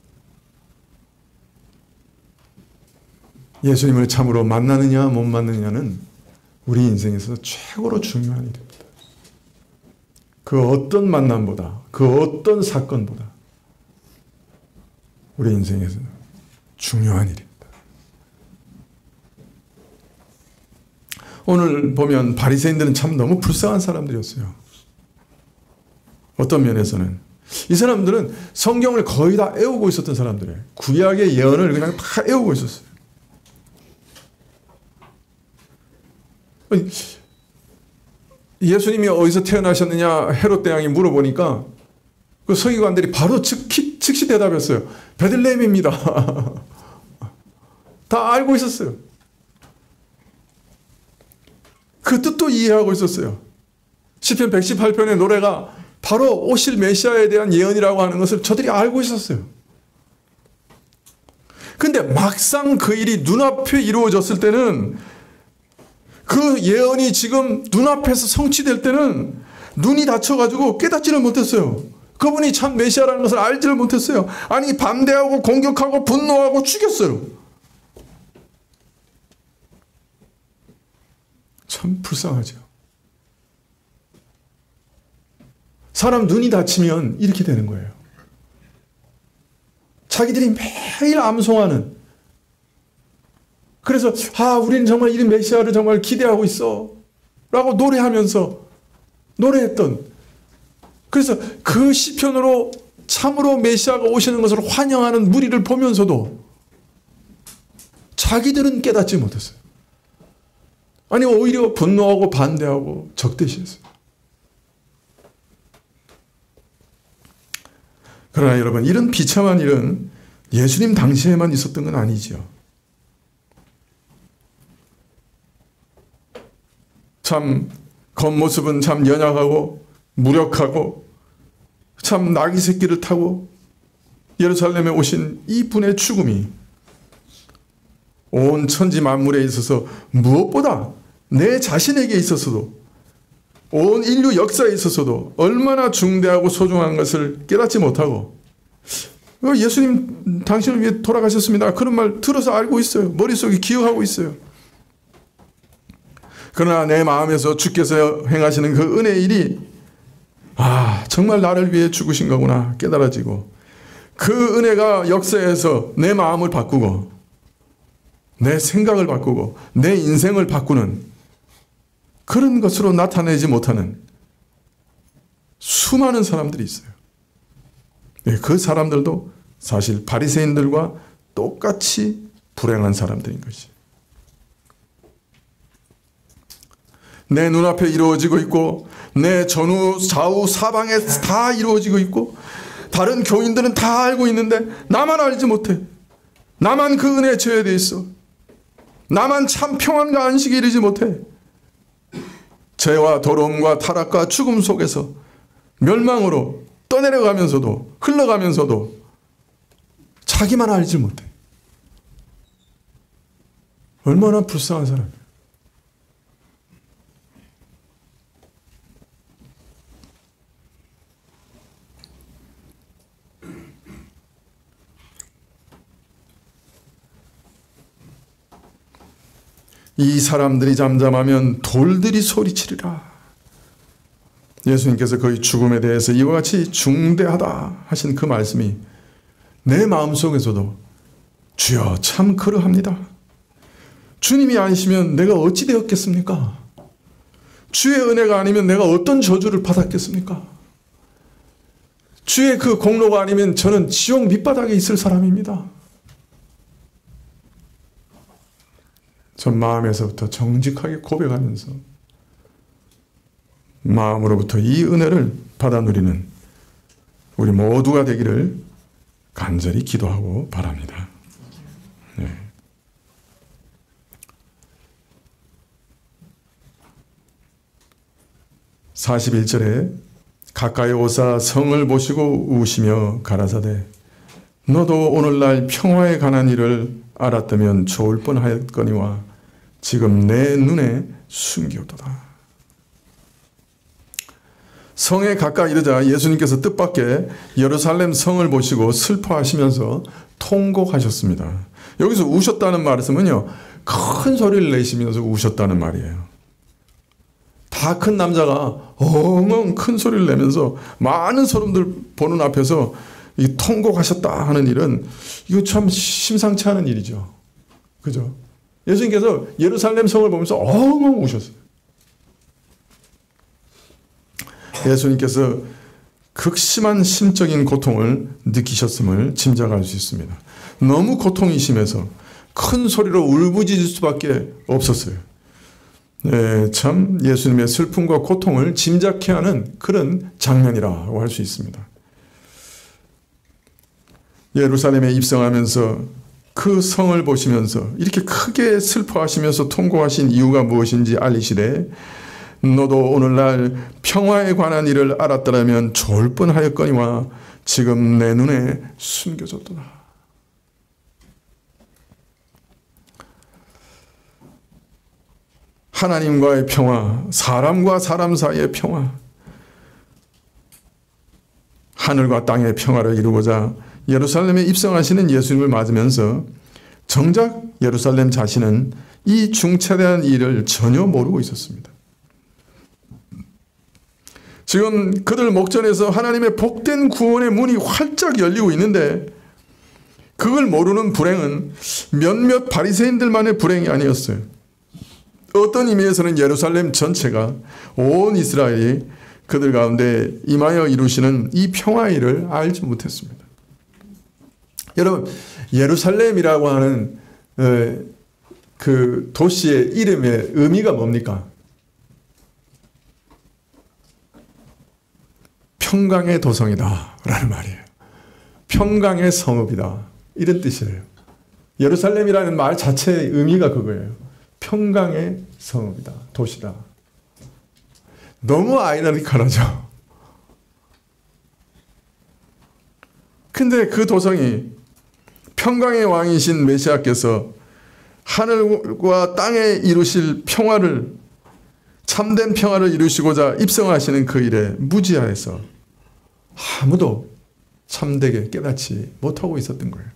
예수님을 참으로 만나느냐 못 만나느냐는 우리 인생에서 최고로 중요한 일입니다. 그 어떤 만남보다, 그 어떤 사건보다 우리 인생에서 중요한 일입니다. 오늘 보면 바리새인들은 참 너무 불쌍한 사람들이었어요. 어떤 면에서는 이 사람들은 성경을 거의 다 애우고 있었던 사람들이에요. 구약의 예언을 그냥 다 애우고 있었어요. 예수님이 어디서 태어나셨느냐 헤롯 대왕이 물어보니까 그 서기관들이 바로 즉시 대답했어요. 베들레헴입니다. 다 알고 있었어요. 그 뜻도 이해하고 있었어요. 시편 118편의 노래가 바로 오실 메시아에 대한 예언이라고 하는 것을 저들이 알고 있었어요. 근데 막상 그 일이 눈앞에 이루어졌을 때는, 그 예언이 지금 눈앞에서 성취될 때는 눈이 닫혀가지고 깨닫지를 못했어요. 그분이 참 메시아라는 것을 알지를 못했어요. 아니, 반대하고 공격하고 분노하고 죽였어요. 참 불쌍하죠. 사람 눈이 닫히면 이렇게 되는 거예요. 자기들이 매일 암송하는, 그래서 우리는 정말 이 메시아를 정말 기대하고 있어 라고 노래했던, 그래서 그 시편으로 참으로 메시아가 오시는 것을 환영하는 무리를 보면서도 자기들은 깨닫지 못했어요. 아니, 오히려 분노하고 반대하고 적대시했어요. 그러나 여러분, 이런 비참한 일은 예수님 당시에만 있었던 건 아니죠. 참 겉모습은 참 연약하고 무력하고 참 나귀 새끼를 타고 예루살렘에 오신 이 분의 죽음이 온 천지 만물에 있어서 무엇보다 내 자신에게 있어서도, 온 인류 역사에 있어서도 얼마나 중대하고 소중한 것을 깨닫지 못하고, 예수님 당신을 위해 돌아가셨습니다, 그런 말 들어서 알고 있어요. 머릿속에 기억하고 있어요. 그러나 내 마음에서 주께서 행하시는 그 은혜의 일이 정말 나를 위해 죽으신 거구나 깨달아지고, 그 은혜가 역사에서 내 마음을 바꾸고 내 생각을 바꾸고 내 인생을 바꾸는 그런 것으로 나타내지 못하는 수많은 사람들이 있어요. 그 사람들도 사실 바리새인들과 똑같이 불행한 사람들인 것이죠. 내 눈앞에 이루어지고 있고 내 전후 좌우 사방에 다 이루어지고 있고 다른 교인들은 다 알고 있는데 나만 알지 못해. 나만 그 은혜에 제외되어 있어. 나만 참 평안과 안식에 이르지 못해. 죄와 더러움과 타락과 죽음 속에서 멸망으로 떠내려가면서도 흘러가면서도 자기만 알지 못해. 얼마나 불쌍한 사람이에요. 이 사람들이 잠잠하면 돌들이 소리치리라. 예수님께서 그의 죽음에 대해서 이와 같이 중대하다 하신 그 말씀이 내 마음속에서도 주여 참 그러합니다. 주님이 아니시면 내가 어찌 되었겠습니까? 주의 은혜가 아니면 내가 어떤 저주를 받았겠습니까? 주의 그 공로가 아니면 저는 지옥 밑바닥에 있을 사람입니다. 전 마음에서부터 정직하게 고백하면서 마음으로부터 이 은혜를 받아 누리는 우리 모두가 되기를 간절히 기도하고 바랍니다. 네. (41절에) 가까이 오사 성을 보시고 우시며 가라사대 너도 오늘날 평화에 관한 일을 알았다면 좋을 뻔하였거니와 지금 내 눈에 숨기었도다. 성에 가까이 이르자 예수님께서 뜻밖의 예루살렘 성을 보시고 슬퍼하시면서 통곡하셨습니다. 여기서 우셨다는 말씀은요, 큰 소리를 내시면서 우셨다는 말이에요. 다 큰 남자가 엉엉 큰 소리를 내면서 많은 사람들 보는 앞에서 이 통곡하셨다 하는 일은 이거 참 심상치 않은 일이죠. 그죠? 예수님께서 예루살렘 성을 보면서 엉엉 우셨어요. 예수님께서 극심한 심적인 고통을 느끼셨음을 짐작할 수 있습니다. 너무 고통이 심해서 큰 소리로 울부짖을 수밖에 없었어요. 네, 참 예수님의 슬픔과 고통을 짐작케 하는 그런 장면이라고 할 수 있습니다. 예루살렘에 입성하면서 그 성을 보시면서 이렇게 크게 슬퍼하시면서 통곡하신 이유가 무엇인지 알리시되 너도 오늘날 평화에 관한 일을 알았더라면 좋을 뻔하였거니와 지금 내 눈에 숨겨졌도다. 하나님과의 평화, 사람과 사람 사이의 평화, 하늘과 땅의 평화를 이루고자 예루살렘에 입성하시는 예수님을 맞으면서 정작 예루살렘 자신은 이 중차대한 일을 전혀 모르고 있었습니다. 지금 그들 목전에서 하나님의 복된 구원의 문이 활짝 열리고 있는데 그걸 모르는 불행은 몇몇 바리새인들만의 불행이 아니었어요. 어떤 의미에서는 예루살렘 전체가 온 이스라엘이 그들 가운데 임하여 이루시는 이 평화의 일을 알지 못했습니다. 여러분, 예루살렘이라고 하는 그 도시의 이름의 의미가 뭡니까? 평강의 도성이다 라는 말이에요. 평강의 성읍이다 이런 뜻이에요. 예루살렘이라는 말 자체의 의미가 그거예요. 평강의 성읍이다, 도시다. 너무 아이러니컬하죠. 근데 그 도성이 평강의 왕이신 메시아께서 하늘과 땅에 이루실 평화를, 참된 평화를 이루시고자 입성하시는 그 일에 무지하여서 아무도 참되게 깨닫지 못하고 있었던 거예요.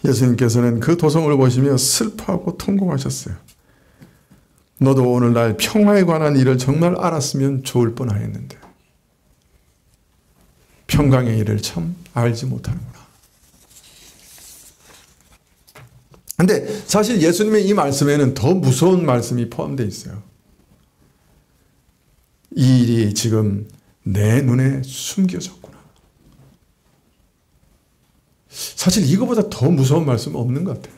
예수님께서는 그 도성을 보시며 슬퍼하고 통곡하셨어요. 너도 오늘날 평화에 관한 일을 정말 알았으면 좋을 뻔하였는데 평강의 일을 참 알지 못하는구나. 근데 사실 예수님의 이 말씀에는 더 무서운 말씀이 포함되어 있어요. 이 일이 지금 내 눈에 숨겨졌구나. 사실 이거보다 더 무서운 말씀은 없는 것 같아요.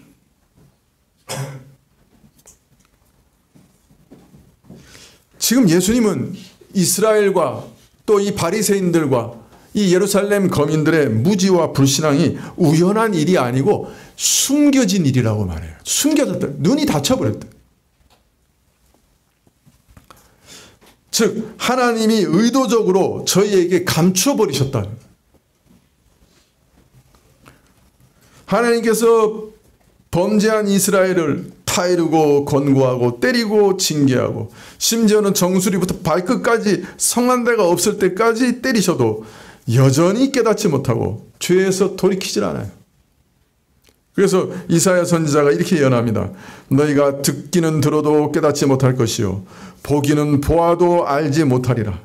지금 예수님은 이스라엘과 또 이 바리새인들과 이 예루살렘 거민들의 무지와 불신앙이 우연한 일이 아니고 숨겨진 일이라고 말해요. 숨겨졌다. 눈이 닫혀버렸다. 즉 하나님이 의도적으로 저희에게 감추어버리셨다. 하나님께서 범죄한 이스라엘을 타이르고 권고하고 때리고 징계하고 심지어는 정수리부터 발끝까지 성한 데가 없을 때까지 때리셔도 여전히 깨닫지 못하고 죄에서 돌이키질 않아요. 그래서 이사야 선지자가 이렇게 예언합니다. 너희가 듣기는 들어도 깨닫지 못할 것이요 보기는 보아도 알지 못하리라.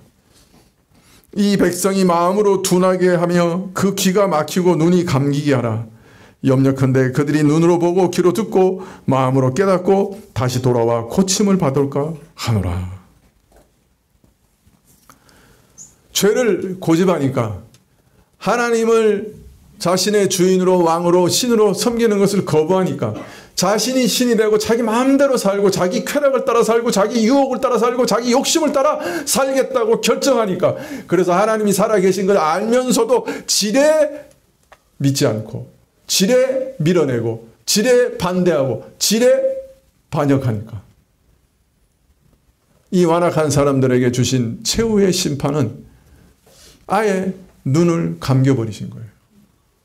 이 백성이 마음으로 둔하게 하며 그 귀가 막히고 눈이 감기게 하라. 염려컨대 그들이 눈으로 보고 귀로 듣고 마음으로 깨닫고 다시 돌아와 고침을 받을까 하노라. 죄를 고집하니까 하나님을 자신의 주인으로 왕으로 신으로 섬기는 것을 거부하니까 자신이 신이 되고 자기 마음대로 살고 자기 쾌락을 따라 살고 자기 유혹을 따라 살고 자기 욕심을 따라 살겠다고 결정하니까 그래서 하나님이 살아계신 걸 알면서도 지레 믿지 않고 지레 밀어내고 지레 반대하고 지레 반역하니까 이 완악한 사람들에게 주신 최후의 심판은 아예 눈을 감겨버리신 거예요.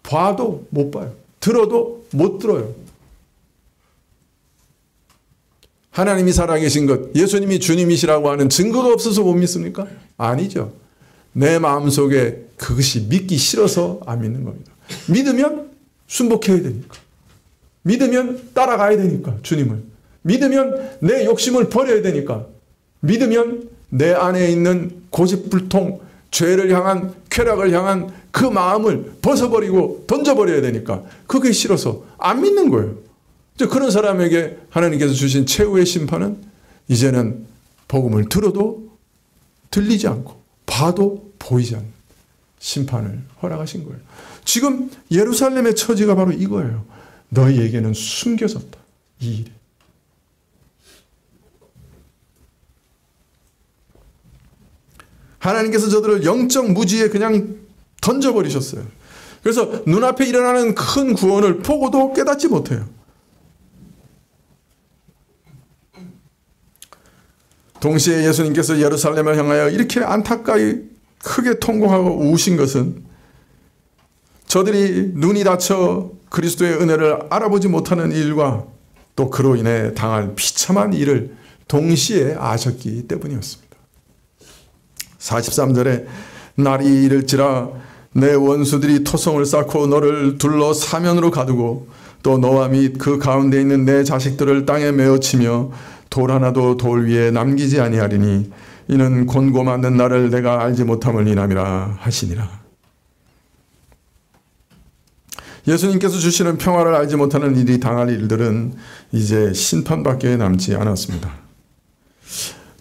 봐도 못 봐요. 들어도 못 들어요. 하나님이 살아계신 것, 예수님이 주님이시라고 하는 증거가 없어서 못 믿습니까? 아니죠. 내 마음속에 그것이 믿기 싫어서 안 믿는 겁니다. 믿으면 순복해야 되니까. 믿으면 따라가야 되니까, 주님을. 믿으면 내 욕심을 버려야 되니까. 믿으면 내 안에 있는 고집불통, 죄를 향한, 쾌락을 향한 그 마음을 벗어버리고 던져버려야 되니까 그게 싫어서 안 믿는 거예요. 이제 그런 사람에게 하나님께서 주신 최후의 심판은 이제는 복음을 들어도 들리지 않고 봐도 보이지 않는 심판을 허락하신 거예요. 지금 예루살렘의 처지가 바로 이거예요. 너희에게는 숨겨졌다. 이 일이. 하나님께서 저들을 영적 무지에 그냥 던져버리셨어요. 그래서 눈앞에 일어나는 큰 구원을 보고도 깨닫지 못해요. 동시에 예수님께서 예루살렘을 향하여 이렇게 안타까이 크게 통곡하고 우신 것은 저들이 눈이 닫혀 그리스도의 은혜를 알아보지 못하는 일과 또 그로 인해 당할 비참한 일을 동시에 아셨기 때문이었습니다. 43절에 날이 이를지라 내 원수들이 토성을 쌓고 너를 둘러 사면으로 가두고 또 너와 및 그 가운데 있는 내 자식들을 땅에 메어치며 돌 하나도 돌 위에 남기지 아니하리니 이는 곤고맞는 나를 내가 알지 못함을 인함이라 하시니라. 예수님께서 주시는 평화를 알지 못하는 일이 당할 일들은 이제 심판밖에 남지 않았습니다.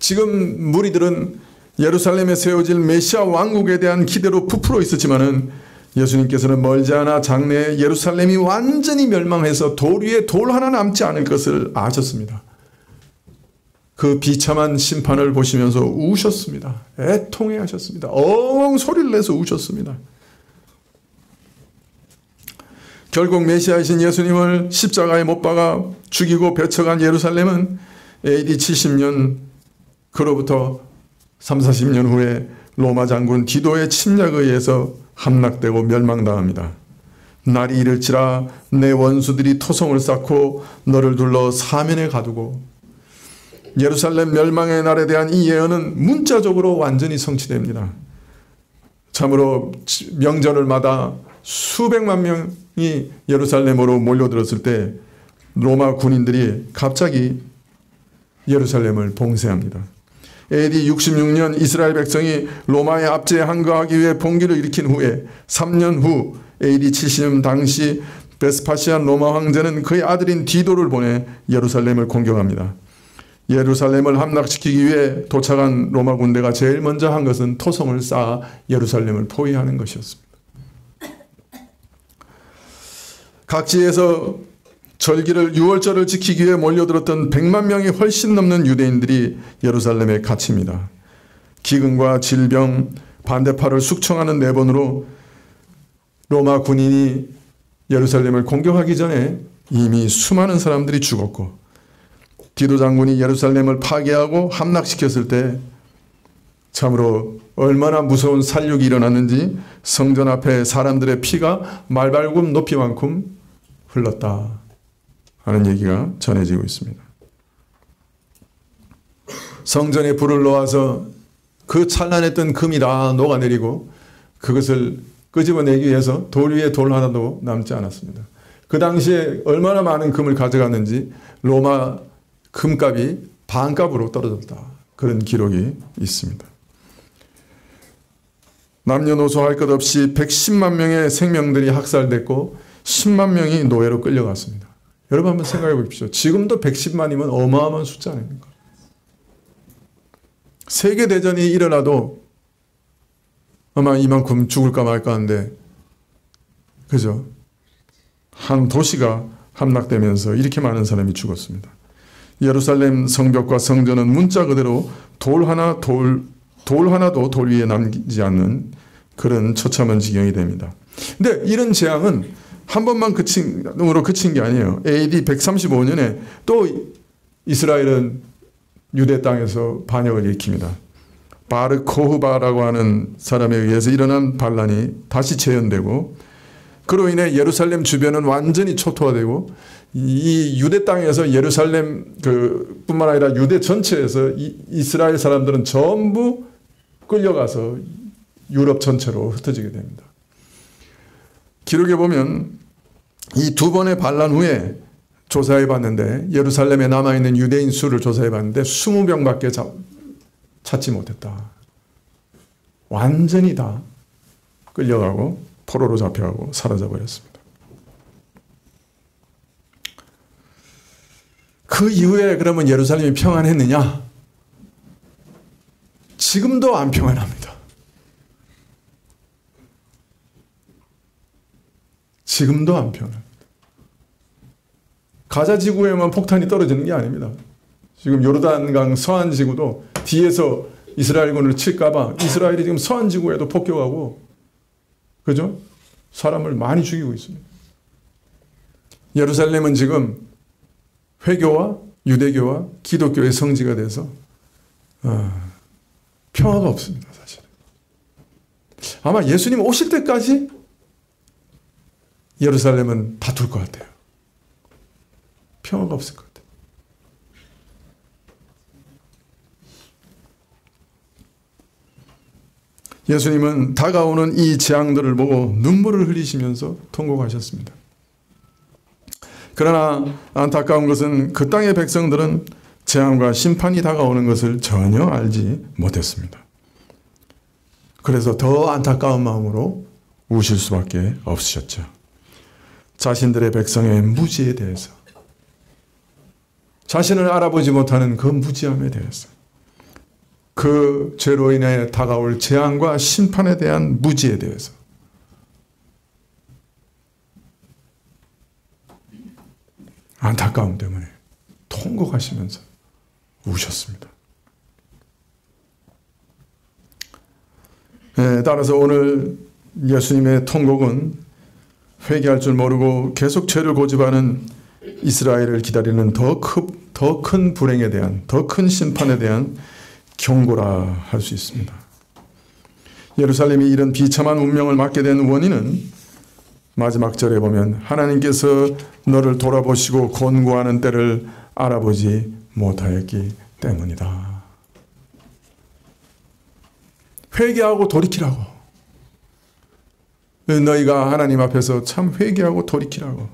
지금 무리들은 예루살렘에 세워질 메시아 왕국에 대한 기대로 부풀어 있었지만은 예수님께서는 멀지 않아 장래에 예루살렘이 완전히 멸망해서 돌 위에 돌 하나 남지 않을 것을 아셨습니다. 그 비참한 심판을 보시면서 우셨습니다. 애통해 하셨습니다. 엉엉 소리를 내서 우셨습니다. 결국 메시아이신 예수님을 십자가에 못 박아 죽이고 배척한 예루살렘은 AD 70년 그로부터 30-40년 후에 로마 장군 디도의 침략에 의해서 함락되고 멸망당합니다. 날이 이를지라 내 원수들이 토성을 쌓고 너를 둘러 사면에 가두고 예루살렘 멸망의 날에 대한 이 예언은 문자적으로 완전히 성취됩니다. 참으로 명절을 마다 수백만 명이 예루살렘으로 몰려들었을 때 로마 군인들이 갑자기 예루살렘을 봉쇄합니다. AD 66년 이스라엘 백성이 로마의 압제에 항거하기 위해 봉기를 일으킨 후에 3년 후 AD 70년 당시 베스파시안 로마 황제는 그의 아들인 디도를 보내 예루살렘을 공격합니다. 예루살렘을 함락시키기 위해 도착한 로마 군대가 제일 먼저 한 것은 토성을 쌓아 예루살렘을 포위하는 것이었습니다. 각지에서 절기를 유월절을 지키기 위해 몰려들었던 100만 명이 훨씬 넘는 유대인들이 예루살렘에 갇힙니다. 기근과 질병, 반대파를 숙청하는 내본으로 로마 군인이 예루살렘을 공격하기 전에 이미 수많은 사람들이 죽었고 디도 장군이 예루살렘을 파괴하고 함락시켰을 때 참으로 얼마나 무서운 살육이 일어났는지 성전 앞에 사람들의 피가 말발굽 높이만큼 흘렀다 하는 얘기가 전해지고 있습니다. 성전에 불을 놓아서 그 찬란했던 금이 다 녹아내리고 그것을 끄집어내기 위해서 돌 위에 돌 하나도 남지 않았습니다. 그 당시에 얼마나 많은 금을 가져갔는지 로마 금값이 반값으로 떨어졌다. 그런 기록이 있습니다. 남녀노소 할 것 없이 110만 명의 생명들이 학살됐고 10만 명이 노예로 끌려갔습니다. 여러분 한번 생각해 보십시오. 지금도 110만이면 어마어마한 숫자 아닙니까? 세계대전이 일어나도 아마 이만큼 죽을까 말까 하는데 그죠? 한 도시가 함락되면서 이렇게 많은 사람이 죽었습니다. 예루살렘 성벽과 성전은 문자 그대로 돌 하나도 돌 위에 남기지 않는 그런 처참한 지경이 됩니다. 근데 이런 재앙은 한 번만 그친 게 아니에요. AD 135년에 또 이스라엘은 유대 땅에서 반역을 일으킵니다. 바르 코흐바라고 하는 사람에 의해서 일어난 반란이 다시 재현되고 그로 인해 예루살렘 주변은 완전히 초토화되고 이 유대 땅에서 예루살렘 뿐만 아니라 유대 전체에서 이스라엘 사람들은 전부 끌려가서 유럽 전체로 흩어지게 됩니다. 기록에 보면 이 두 번의 반란 후에 조사해 봤는데 예루살렘에 남아있는 유대인 수를 조사해 봤는데 20명밖에 찾지 못했다. 완전히 다 끌려가고 포로로 잡혀가고 사라져 버렸습니다. 그 이후에 그러면 예루살렘이 평안했느냐? 지금도 안 평안합니다. 지금도 안 평안합니다. 가자 지구에만 폭탄이 떨어지는 게 아닙니다. 지금 요르단강 서안 지구도 뒤에서 이스라엘군을 칠까봐 이스라엘이 지금 서안 지구에도 폭격하고, 그죠? 사람을 많이 죽이고 있습니다. 예루살렘은 지금 회교와 유대교와 기독교의 성지가 돼서 평화가 없습니다, 사실. 아마 예수님 오실 때까지 예루살렘은 다툴 것 같아요. 평화가 없을 것 같아요. 예수님은 다가오는 이 재앙들을 보고 눈물을 흘리시면서 통곡하셨습니다. 그러나 안타까운 것은 그 땅의 백성들은 재앙과 심판이 다가오는 것을 전혀 알지 못했습니다. 그래서 더 안타까운 마음으로 우실 수밖에 없으셨죠. 자신들의 백성의 무지에 대해서, 자신을 알아보지 못하는 그 무지함에 대해서, 그 죄로 인해 다가올 재앙과 심판에 대한 무지에 대해서 안타까움 때문에 통곡하시면서 우셨습니다. 네, 따라서 오늘 예수님의 통곡은 회개할 줄 모르고 계속 죄를 고집하는 이스라엘을 기다리는 더 큰 불행에 대한, 더 큰 심판에 대한 경고라 할 수 있습니다. 예루살렘이 이런 비참한 운명을 맞게 된 원인은 마지막 절에 보면 하나님께서 너를 돌아보시고 권고하는 때를 알아보지 못하였기 때문이다. 회개하고 돌이키라고. 너희가 하나님 앞에서 참 회개하고 돌이키라고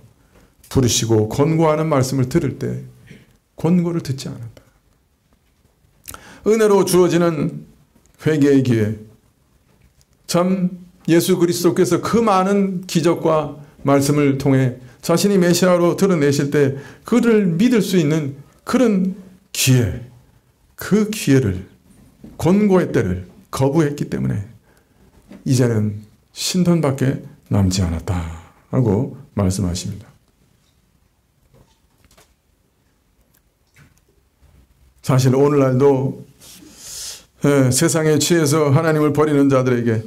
부르시고 권고하는 말씀을 들을 때 권고를 듣지 않았다. 은혜로 주어지는 회개의 기회, 참 예수 그리스도께서 그 많은 기적과 말씀을 통해 자신이 메시아로 드러내실 때 그를 믿을 수 있는 그런 기회, 그 기회를, 권고의 때를 거부했기 때문에 이제는 신선밖에 남지 않았다 하고 말씀하십니다. 사실 오늘날도 세상에 취해서 하나님을 버리는 자들에게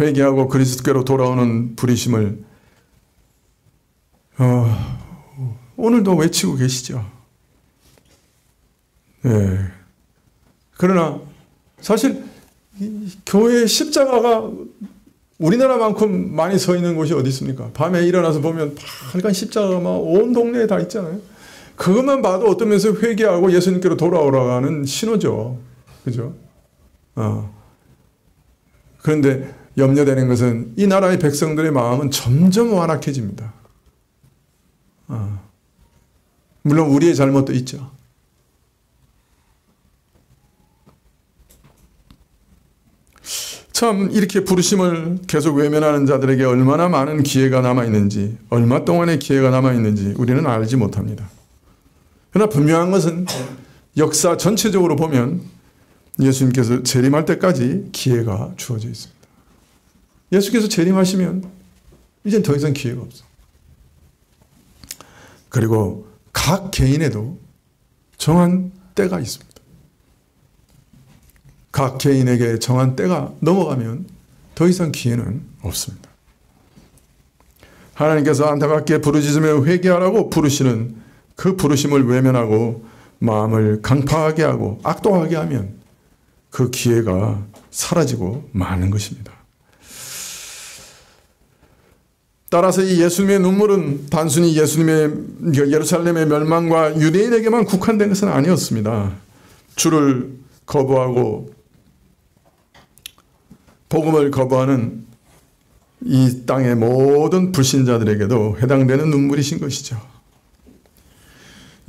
회개하고 그리스도께로 돌아오는 부르심을 오늘도 외치고 계시죠. 그러나 사실 교회의 십자가가 우리나라만큼 많이 서 있는 곳이 어디 있습니까? 밤에 일어나서 보면 빨간 십자가가 막 온 동네에 다 있잖아요. 그것만 봐도 어떤 면에서 회개하고 예수님께로 돌아오라는 신호죠. 그죠? 그런데 염려되는 것은 이 나라의 백성들의 마음은 점점 완악해집니다. 물론 우리의 잘못도 있죠. 참 이렇게 부르심을 계속 외면하는 자들에게 얼마나 많은 기회가 남아있는지, 얼마 동안의 기회가 남아있는지 우리는 알지 못합니다. 그러나 분명한 것은 역사 전체적으로 보면 예수님께서 재림할 때까지 기회가 주어져 있습니다. 예수께서 재림하시면 이젠 더 이상 기회가 없어. 그리고 각 개인에도 정한 때가 있습니다. 각 개인에게 정한 때가 넘어가면 더 이상 기회는 없습니다. 하나님께서 안타깝게 부르짖으며 회개하라고 부르시는 그 부르심을 외면하고 마음을 강팍하게 하고 악독하게 하면 그 기회가 사라지고 마는 것입니다. 따라서 이 예수님의 눈물은 단순히 예루살렘의 멸망과 유대인에게만 국한된 것은 아니었습니다. 주를 거부하고 복음을 거부하는 이 땅의 모든 불신자들에게도 해당되는 눈물이신 것이죠.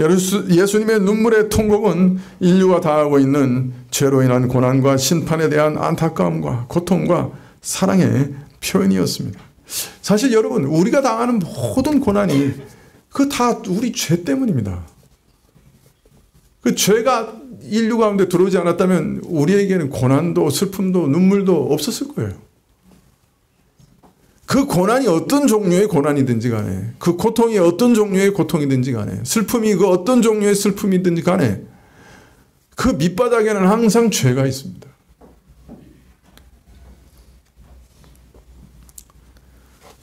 예수님의 눈물의 통곡은 인류가 당하고 있는 죄로 인한 고난과 심판에 대한 안타까움과 고통과 사랑의 표현이었습니다. 사실 여러분, 우리가 당하는 모든 고난이 그 다 우리 죄 때문입니다. 그 죄가 인류 가운데 들어오지 않았다면 우리에게는 고난도 슬픔도 눈물도 없었을 거예요. 그 고난이 어떤 종류의 고난이든지 간에, 그 고통이 어떤 종류의 고통이든지 간에, 슬픔이 그 어떤 종류의 슬픔이든지 간에 그 밑바닥에는 항상 죄가 있습니다.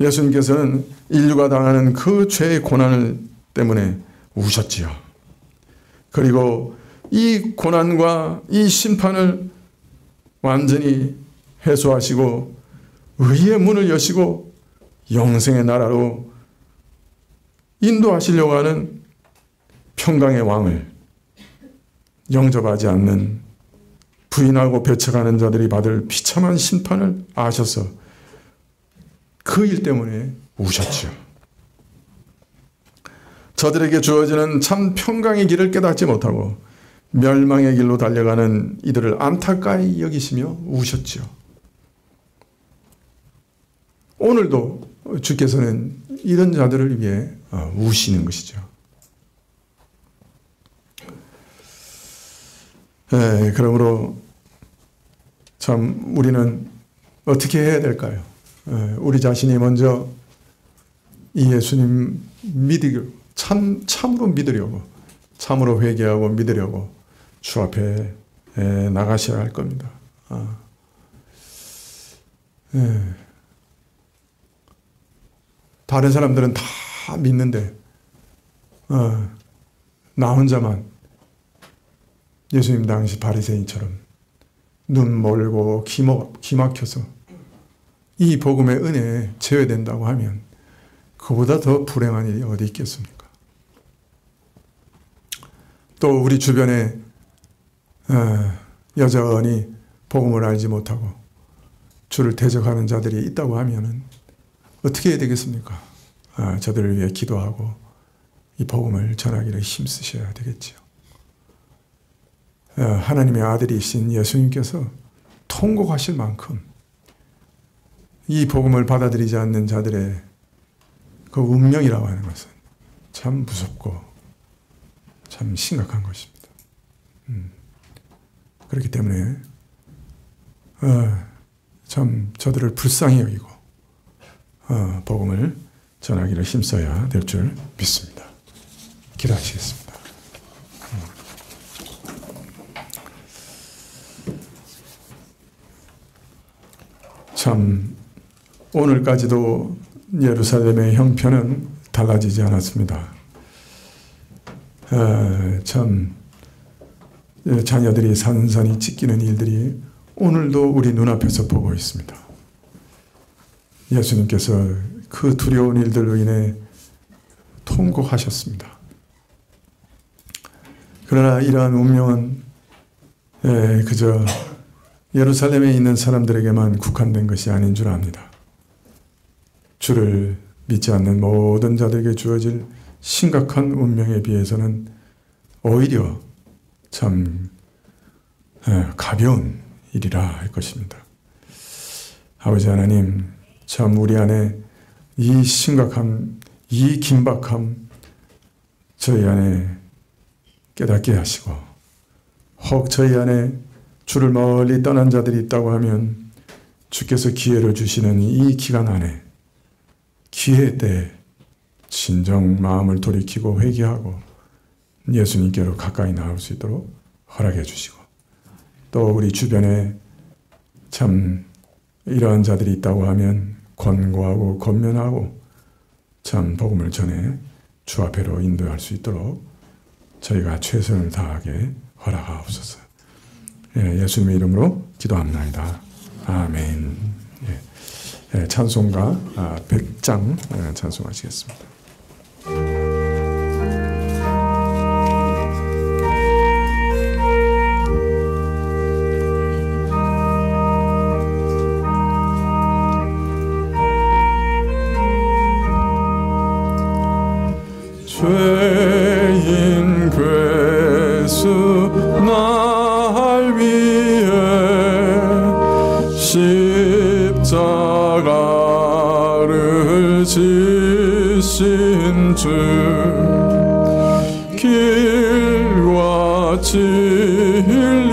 예수님께서는 인류가 당하는 그 죄의 고난을 때문에 우셨지요. 그리고 이 고난과 이 심판을 완전히 해소하시고 의의 문을 여시고 영생의 나라로 인도하시려고 하는 평강의 왕을 영접하지 않는 부인하고 배척하는 자들이 받을 비참한 심판을 아셔서 그 일 때문에 우셨죠. 저들에게 주어지는 참 평강의 길을 깨닫지 못하고 멸망의 길로 달려가는 이들을 안타까이 여기시며 우셨죠. 오늘도 주께서는 이런 자들을 위해 우시는 것이죠. 그러므로 참 우리는 어떻게 해야 될까요? 우리 자신이 먼저 이 예수님 믿으려고, 참으로 믿으려고, 참으로 회개하고 믿으려고 주 앞에 나가셔야 할 겁니다. 다른 사람들은 다 믿는데 나 혼자만 예수님 당시 바리새인처럼 눈 멀고 귀 막혀서 이 복음의 은혜에 제외된다고 하면 그보다 더 불행한 일이 어디 있겠습니까? 또 우리 주변에 여전히 복음을 알지 못하고 주를 대적하는 자들이 있다고 하면 어떻게 해야 되겠습니까? 저들을 위해 기도하고 이 복음을 전하기를 힘쓰셔야 되겠지요. 하나님의 아들이신 예수님께서 통곡하실 만큼 이 복음을 받아들이지 않는 자들의 그 운명이라고 하는 것은 참 무섭고 참 심각한 것입니다. 그렇기 때문에 참 저들을 불쌍히 여기고 복음을 전하기를 힘써야 될 줄 믿습니다. 기도하시겠습니다. 참 오늘까지도 예루살렘의 형편은 달라지지 않았습니다. 참 자녀들이 산산이 찢기는 일들이 오늘도 우리 눈앞에서 보고 있습니다. 예수님께서 그 두려운 일들로 인해 통곡하셨습니다. 그러나 이러한 운명은 그저 예루살렘에 있는 사람들에게만 국한된 것이 아닌 줄 압니다. 주를 믿지 않는 모든 자들에게 주어질 심각한 운명에 비해서는 오히려 참 가벼운 일이라 할 것입니다. 아버지 하나님, 참 우리 안에 이 심각함, 이 긴박함 저희 안에 깨닫게 하시고, 혹 저희 안에 주를 멀리 떠난 자들이 있다고 하면 주께서 기회를 주시는 이 기간 안에 기회 때 진정 마음을 돌이키고 회개하고 예수님께로 가까이 나올 수 있도록 허락해 주시고, 또 우리 주변에 참 이러한 자들이 있다고 하면 권고하고 권면하고 참 복음을 전해 주 앞에로 인도할 수 있도록 저희가 최선을 다하게 허락하옵소서. 예수님의 이름으로 기도합나이다. 아멘. 찬송가 100장 찬송하시겠습니다. 죄인 길과 진리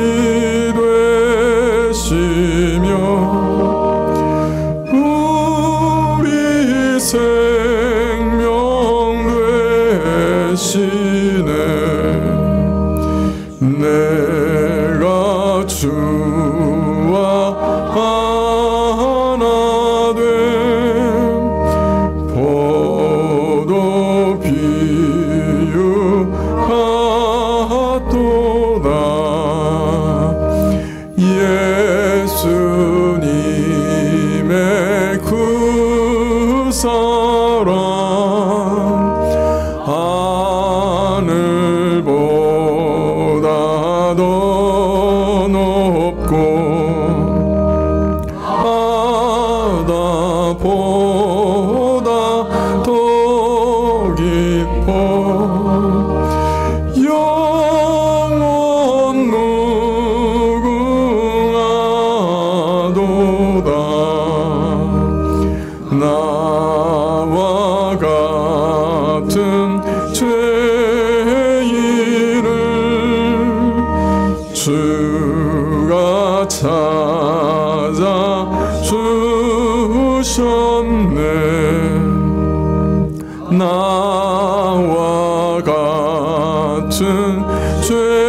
되시며 우리 생명 되시네. 내가 주와 하나 됨 포도 비유하도다. 예수님의 그 사랑 하늘보다 더 높고 바다보다 더 깊어 영원 무궁하도다. 나와 같은 죄인을 주가 찾아 주셨네. 나와 같은 죄인도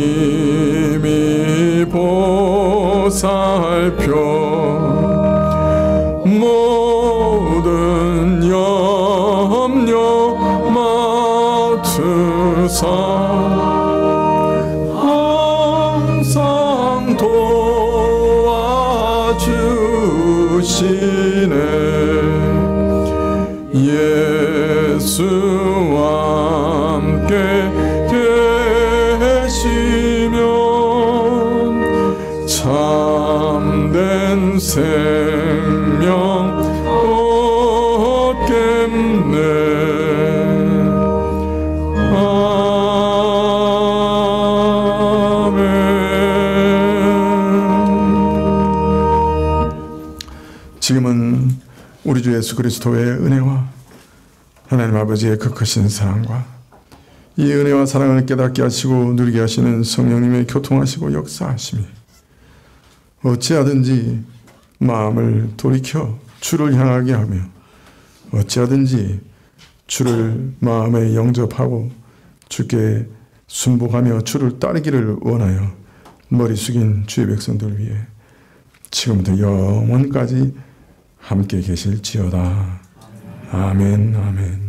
예수님이 보살펴 모든 염려 맡으사 항상 도와주시네. 예수와 함께 계시면 참된 생명 얻겠네. 아멘. 지금은 우리 주 예수 그리스도의 은혜와 하나님 아버지의 그 크신 사랑과 이 은혜와 사랑을 깨닫게 하시고 누리게 하시는 성령님의 교통하시고 역사하심이 어찌하든지 마음을 돌이켜 주를 향하게 하며 어찌하든지 주를 마음에 영접하고 주께 순복하며 주를 따르기를 원하여 머리 숙인 주의 백성들 위해 지금부터 영원까지 함께 계실지어다. 아멘. 아멘.